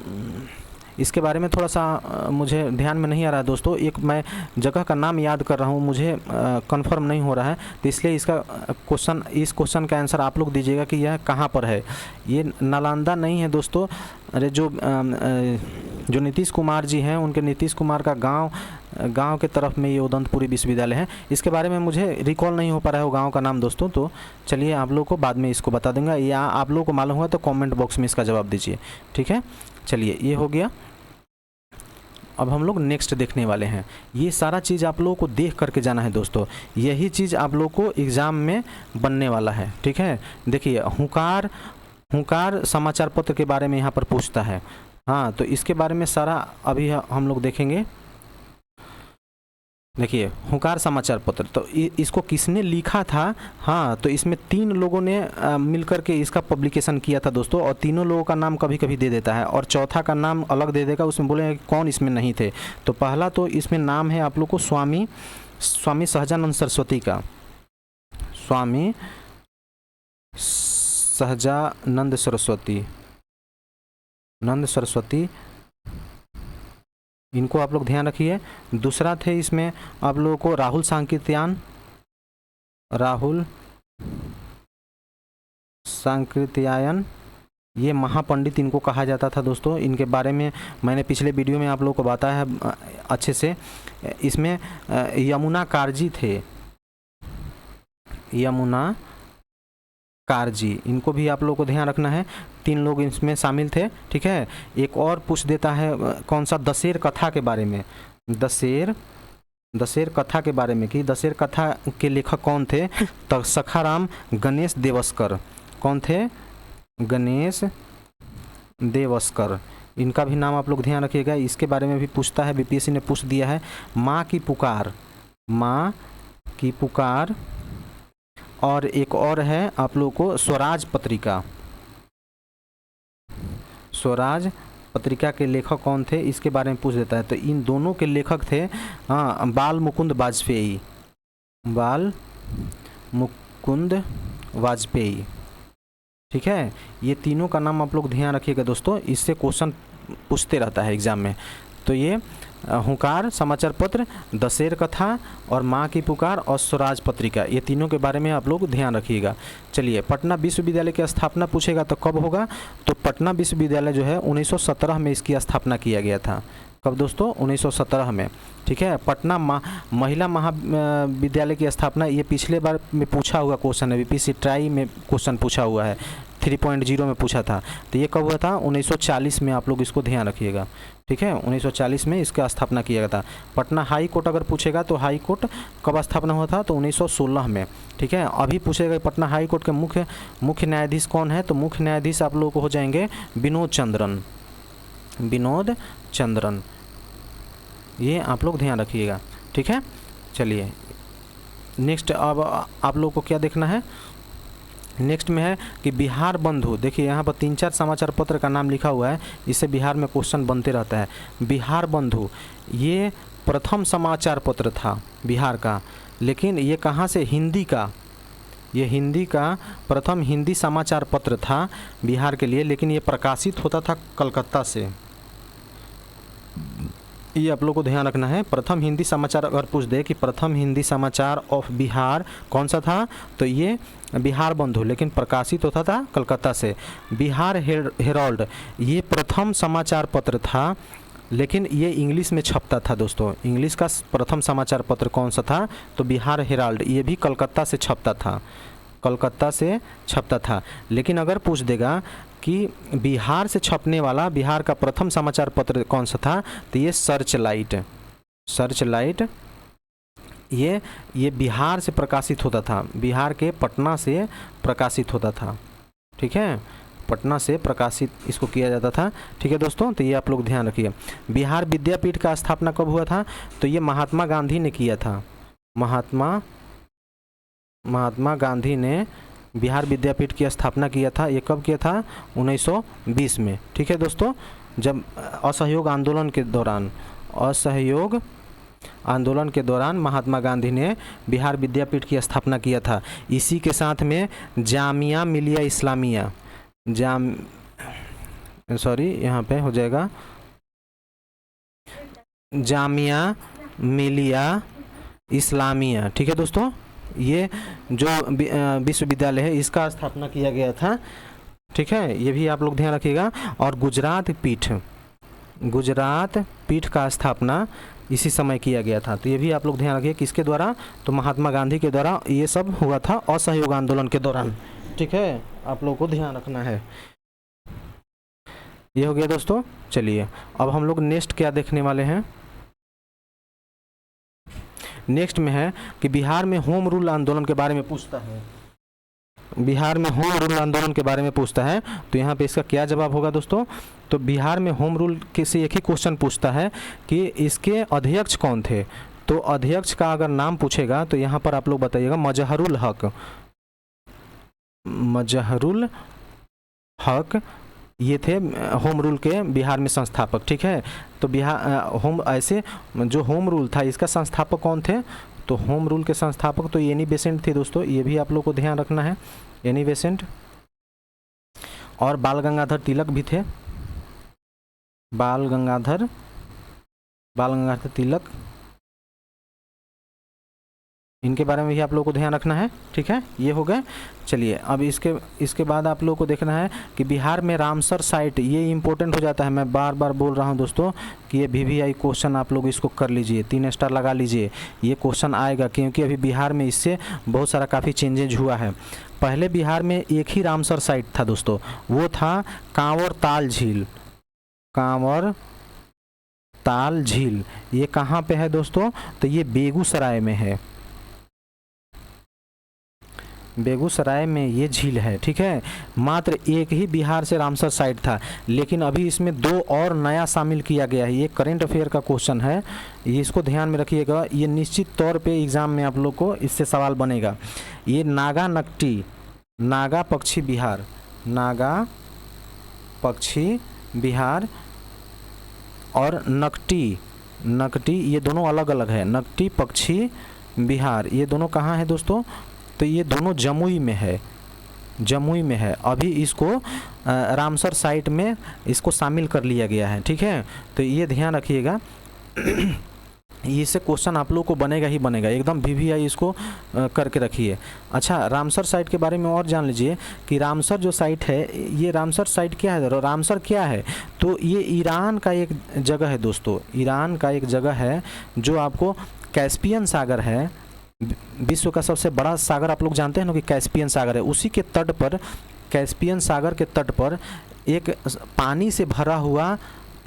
[SPEAKER 1] इसके बारे में थोड़ा सा मुझे ध्यान में नहीं आ रहा है दोस्तों, एक मैं जगह का नाम याद कर रहा हूँ, मुझे कंफर्म नहीं हो रहा है, तो इसलिए इसका इस क्वेश्चन का आंसर आप लोग दीजिएगा कि यह कहाँ पर है। ये नालंदा नहीं है दोस्तों। अरे जो नीतीश कुमार जी हैं, उनके नीतीश कुमार का गांव के तरफ में ये उदंतपुरी विश्वविद्यालय है। इसके बारे में मुझे रिकॉल नहीं हो पा रहा है वो गांव का नाम दोस्तों, तो चलिए आप लोगों को बाद में इसको बता दूंगा, या आप लोगों को मालूम हुआ तो कमेंट बॉक्स में इसका जवाब दीजिए, ठीक है। चलिए ये हो गया। अब हम लोग नेक्स्ट देखने वाले हैं। ये सारा चीज़ आप लोगों को देख करके जाना है दोस्तों, यही चीज़ आप लोगों को एग्ज़ाम में बनने वाला है, ठीक है। देखिए हुंकार समाचार पत्र के बारे में यहाँ पर पूछता है, हाँ, तो इसके बारे में सारा अभी हम लोग देखेंगे। देखिए हुंकार समाचार पत्र, तो इसको किसने लिखा था, हाँ, तो इसमें 3 लोगों ने मिलकर के इसका पब्लिकेशन किया था दोस्तों, और तीनों लोगों का नाम कभी कभी दे देता है और चौथा का नाम अलग दे देगा, उसमें बोलेंगे कि कौन इसमें नहीं थे। तो पहला तो इसमें नाम है आप लोग को स्वामी सहजानंद सरस्वती का, स्वामी सहजानंद सरस्वती, इनको आप लोग ध्यान रखिए। दूसरा थे इसमें आप लोगों को राहुल सांकृत्यायन, ये महापंडित इनको कहा जाता था दोस्तों। इनके बारे में मैंने पिछले वीडियो में आप लोगों को बताया है अच्छे से। इसमें यमुना कारजी थे, यमुना कारजी, इनको भी आप लोगों को ध्यान रखना है। 3 लोग इसमें शामिल थे, ठीक है। एक और पूछ देता है कौन सा, दशेर कथा के बारे में, दशेर कथा के बारे में कि दशेर कथा के लेखक कौन थे, तो सखाराम गणेश देवस्कर, कौन थे, गणेश देवस्कर, इनका भी नाम आप लोग ध्यान रखिएगा। इसके बारे में भी पूछता है, बीपीएससी ने पूछ दिया है। माँ की पुकार, और एक और है आप लोगों को स्वराज पत्रिका के लेखक कौन थे, इसके बारे में पूछ देता है। तो इन दोनों के लेखक थे बाल मुकुंद वाजपेयी, ठीक है। ये तीनों का नाम आप लोग ध्यान रखिएगा दोस्तों, इससे क्वेश्चन पूछते रहता है एग्जाम में। तो ये हुंकार समाचार पत्र, दशेर कथा और माँ की पुकार और स्वराज पत्रिका, ये तीनों के बारे में आप लोग ध्यान रखिएगा। चलिए पटना विश्वविद्यालय की स्थापना पूछेगा तो कब होगा, तो पटना विश्वविद्यालय जो है 1917 में इसकी स्थापना किया गया था। कब दोस्तों, 1917 में, ठीक है। पटना महिला महाविद्यालय की स्थापना, ये पिछले बार में पूछा हुआ क्वेश्चन है, बीपीएससी ट्राई में क्वेश्चन पूछा हुआ है, 3.0 में पूछा था। तो ये कब हुआ था, 1940 में, आप लोग इसको ध्यान रखिएगा, ठीक है। 1940 में इसका स्थापना किया गया था। पटना हाई कोर्ट अगर पूछेगा तो हाई कोर्ट कब स्थापना हुआ था, तो 1916 में, ठीक है। अभी पूछेगा पटना हाई कोर्ट के मुख्य न्यायाधीश कौन है, तो मुख्य न्यायाधीश आप लोगों को हो जाएंगे विनोद चंद्रन, ये आप लोग ध्यान रखिएगा, ठीक है। चलिए नेक्स्ट अब आप लोगों को क्या देखना है, नेक्स्ट में है कि बिहार बंधु। देखिए यहाँ पर 3-4 समाचार पत्र का नाम लिखा हुआ है, इससे बिहार में क्वेश्चन बनते रहता है। बिहार बंधु ये प्रथम समाचार पत्र था बिहार का, लेकिन ये कहाँ से, हिंदी का प्रथम हिंदी समाचार पत्र था बिहार के लिए, लेकिन ये प्रकाशित होता था कलकत्ता से, ये आप लोग को ध्यान रखना है। प्रथम हिंदी समाचार अगर पूछ दे कि प्रथम हिंदी समाचार ऑफ बिहार कौन सा था, तो ये बिहार बंधु, लेकिन प्रकाशित होता था कलकत्ता से। बिहार हेराल्ड ये प्रथम समाचार पत्र था, लेकिन ये इंग्लिश में छपता था दोस्तों। इंग्लिश का प्रथम समाचार पत्र कौन सा था, तो बिहार हेराल्ड, ये भी कलकत्ता से छपता था, कलकत्ता से छपता था। लेकिन अगर पूछ देगा कि बिहार से छपने वाला बिहार का प्रथम समाचार पत्र कौन सा था, तो ये सर्च लाइट ये बिहार से प्रकाशित होता था, बिहार के पटना से प्रकाशित होता था। ठीक है, पटना से प्रकाशित इसको किया जाता था। ठीक है दोस्तों, तो ये आप लोग ध्यान रखिए। बिहार विद्यापीठ का स्थापना कब हुआ था, तो ये महात्मा गांधी ने किया था। महात्मा गांधी ने बिहार विद्यापीठ की स्थापना किया था। ये कब किया था, 1920 में। ठीक है दोस्तों, जब असहयोग आंदोलन के दौरान महात्मा गांधी ने बिहार विद्यापीठ की स्थापना किया था। इसी के साथ में जामिया मिलिया इस्लामिया, यहाँ पे हो जाएगा जामिया मिलिया इस्लामिया। ठीक है दोस्तों, ये जो विश्वविद्यालय है इसका स्थापना किया गया था। ठीक है, ये भी आप लोग ध्यान रखिएगा। और गुजरात पीठ का स्थापना इसी समय किया गया था। तो ये भी आप लोग ध्यान रखिए, किसके द्वारा, तो महात्मा गांधी के द्वारा। ये सब हुआ था असहयोग आंदोलन के दौरान। ठीक है, आप लोगों को ध्यान रखना है। ये हो गया दोस्तों। चलिए अब हम लोग नेक्स्ट क्या देखने वाले हैं। नेक्स्ट में है कि बिहार में होम रूल आंदोलन के बारे में पूछता है। बिहार में होम रूल आंदोलन के बारे में पूछता है, तो यहाँ पे इसका क्या जवाब होगा दोस्तों। तो बिहार में होम रूल के से एक ही क्वेश्चन पूछता है कि इसके अध्यक्ष कौन थे। तो अध्यक्ष का अगर नाम पूछेगा तो यहाँ पर आप लोग बताइएगा मजहरुल हक ये थे होम रूल के बिहार में संस्थापक। ठीक है, तो जो होम रूल था इसका संस्थापक कौन थे, तो होम रूल के संस्थापक तो एनी बेसेंट थे दोस्तों। ये भी आप लोग को ध्यान रखना है, एनी बेसेंट। और बाल गंगाधर तिलक भी थे, बाल गंगाधर तिलक, इनके बारे में भी आप लोगों को ध्यान रखना है। ठीक है, ये हो गए। चलिए अब इसके बाद आप लोगों को देखना है कि बिहार में रामसर साइट, ये इंपॉर्टेंट हो जाता है। मैं बार बार बोल रहा हूं दोस्तों कि ये VVI क्वेश्चन आप लोग इसको कर लीजिए, 3 स्टार लगा लीजिए। ये क्वेश्चन आएगा क्योंकि अभी बिहार में इससे बहुत सारा काफ़ी चेंजेज हुआ है। पहले बिहार में एक ही रामसर साइट था दोस्तों, वो था कांवर ताल झील। ये कहाँ पे है दोस्तों, तो ये बेगूसराय में है, बेगूसराय में ये झील है। ठीक है, मात्र एक ही बिहार से रामसर साइट था, लेकिन अभी इसमें 2 और नया शामिल किया गया है। ये करंट अफेयर का क्वेश्चन है, ये इसको ध्यान में रखिएगा। ये निश्चित तौर पे एग्जाम में आप लोग को इससे सवाल बनेगा। ये नागा पक्षी बिहार और नकटी ये दोनों अलग अलग है। नकटी पक्षी बिहार ये दोनों कहाँ है दोस्तों, तो ये दोनों जमुई में है। अभी इसको रामसर साइट में इसको शामिल कर लिया गया है। ठीक है, तो ये ध्यान रखिएगा। इससे क्वेश्चन आप लोग को बनेगा ही बनेगा, एकदम VVI इसको करके रखिए। अच्छा, रामसर साइट के बारे में और जान लीजिए कि रामसर जो साइट है, ये रामसर साइट क्या है, रामसर क्या है, तो ये ईरान का एक जगह है दोस्तों। ईरान का एक जगह है जो आपको कैस्पियन सागर है, विश्व का सबसे बड़ा सागर आप लोग जानते हैं ना कि कैस्पियन सागर है। उसी के तट पर, कैस्पियन सागर के तट पर एक पानी से भरा हुआ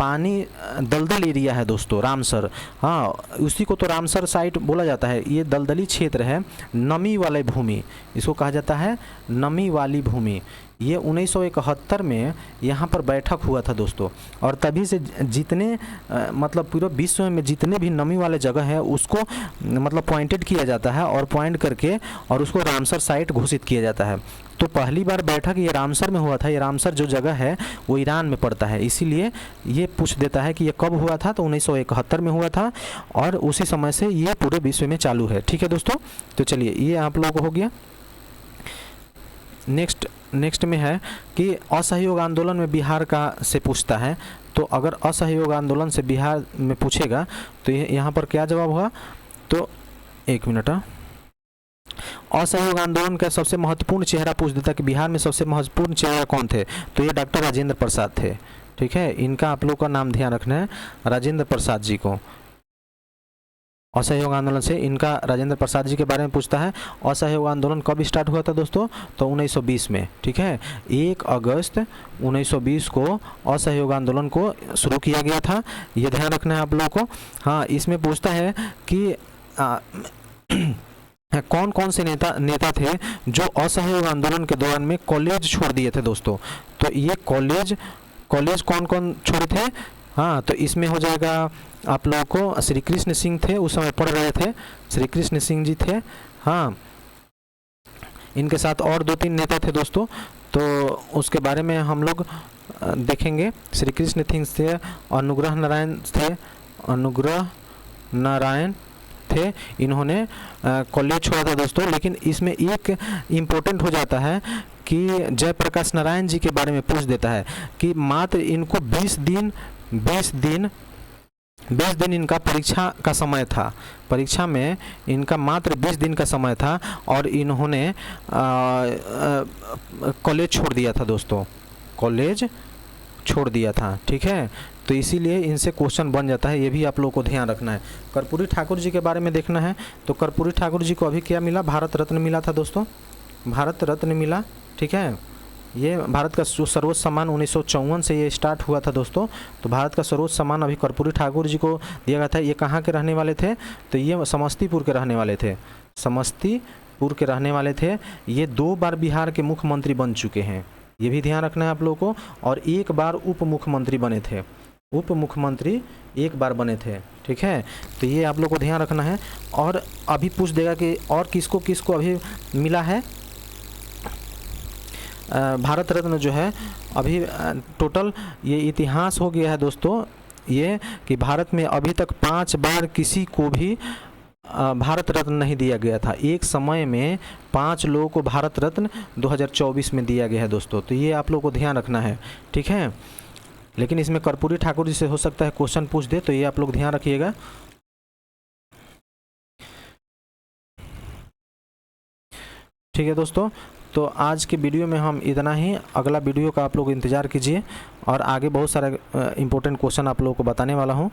[SPEAKER 1] दलदल एरिया है दोस्तों, रामसर। हाँ, उसी को तो रामसर साइट बोला जाता है। ये दलदली क्षेत्र है, नमी वाले भूमि, इसको कहा जाता है नमी वाली भूमि। ये 1971 में यहाँ पर बैठक हुआ था दोस्तों, और तभी से जितने मतलब पूरे विश्व में जितने भी नमी वाले जगह है उसको मतलब पॉइंटेड किया जाता है, और पॉइंट करके और उसको रामसर साइट घोषित किया जाता है। तो पहली बार बैठक ये रामसर में हुआ था। ये रामसर जो जगह है वो ईरान में पड़ता है, इसीलिए ये पूछ देता है कि ये कब हुआ था, तो 1971 में हुआ था, और उसी समय से ये पूरे विश्व में चालू है। ठीक है दोस्तों, तो चलिए ये आप लोगों को हो गया। नेक्स्ट में है कि असहयोग आंदोलन में बिहार का से पूछता है। तो अगर असहयोग आंदोलन से बिहार में पूछेगा तो यहाँ पर क्या जवाब होगा? तो एक मिनट, असहयोग आंदोलन का सबसे महत्वपूर्ण चेहरा पूछ देता कि बिहार में सबसे महत्वपूर्ण चेहरा कौन थे, तो ये डॉक्टर राजेंद्र प्रसाद थे। ठीक है, इनका आप लोग का नाम ध्यान रखना है, राजेंद्र प्रसाद जी को। असहयोग आंदोलन से इनका राजेंद्र प्रसाद जी के बारे में पूछता है। असहयोग आंदोलन कब स्टार्ट हुआ था दोस्तों? तो 1920 में। ठीक है, 1 अगस्त 1920 को असहयोग आंदोलन को शुरू किया गया था, ये ध्यान रखना है आप लोगों को। हाँ, इसमें पूछता है कि कौन कौन से नेता थे जो असहयोग आंदोलन के दौरान में कॉलेज छोड़ दिए थे दोस्तों। तो ये कॉलेज कौन कौन छोड़े थे? हाँ, तो इसमें हो जाएगा आप लोगों को श्री कृष्ण सिंह थे, उस समय पढ़ रहे थे, श्री कृष्ण सिंह जी थे। हाँ, इनके साथ और 2-3 नेता थे दोस्तों, तो उसके बारे में हम लोग देखेंगे। श्री कृष्ण सिंह थे, अनुग्रह नारायण थे, इन्होंने कॉलेज छोड़ा था दोस्तों। लेकिन इसमें एक इम्पोर्टेंट हो जाता है कि जयप्रकाश नारायण जी के बारे में पूछ देता है कि मात्र इनको 20 दिन इनका परीक्षा का समय था, परीक्षा में इनका मात्र 20 दिन का समय था और इन्होंने कॉलेज छोड़ दिया था दोस्तों, कॉलेज छोड़ दिया था। ठीक है, तो इसीलिए इनसे क्वेश्चन बन जाता है, ये भी आप लोगों को ध्यान रखना है। कर्पूरी ठाकुर जी के बारे में देखना है, तो कर्पूरी ठाकुर जी को अभी क्या मिला? भारत रत्न मिला था दोस्तों, भारत रत्न मिला। ठीक है, ये भारत का सर्वोच्च सम्मान 1954 से ये स्टार्ट हुआ था दोस्तों। तो भारत का सर्वोच्च सम्मान अभी कर्पूरी ठाकुर जी को दिया गया था। ये कहाँ के रहने वाले थे? तो ये समस्तीपुर के रहने वाले थे, समस्तीपुर के रहने वाले थे। ये 2 बार बिहार के मुख्यमंत्री बन चुके हैं, ये भी ध्यान रखना है आप लोगों को। और 1 बार उप मुख्यमंत्री बने थे, उप मुख्यमंत्री 1 बार बने थे। ठीक है, तो ये आप लोग को ध्यान रखना है। और अभी पूछ देगा कि और किसको किसको अभी मिला है भारत रत्न जो है। अभी टोटल ये इतिहास हो गया है दोस्तों ये कि भारत में अभी तक 5 बार किसी को भी भारत रत्न नहीं दिया गया था। एक समय में 5 लोगों को भारत रत्न 2024 में दिया गया है दोस्तों, तो ये आप लोगों को ध्यान रखना है। ठीक है, लेकिन इसमें कर्पूरी ठाकुर जी से हो सकता है क्वेश्चन पूछ दे, तो ये आप लोग ध्यान रखिएगा। ठीक है दोस्तों, तो आज के वीडियो में हम इतना ही। अगला वीडियो का आप लोग इंतज़ार कीजिए और आगे बहुत सारे इंपॉर्टेंट क्वेश्चन आप लोगों को बताने वाला हूँ।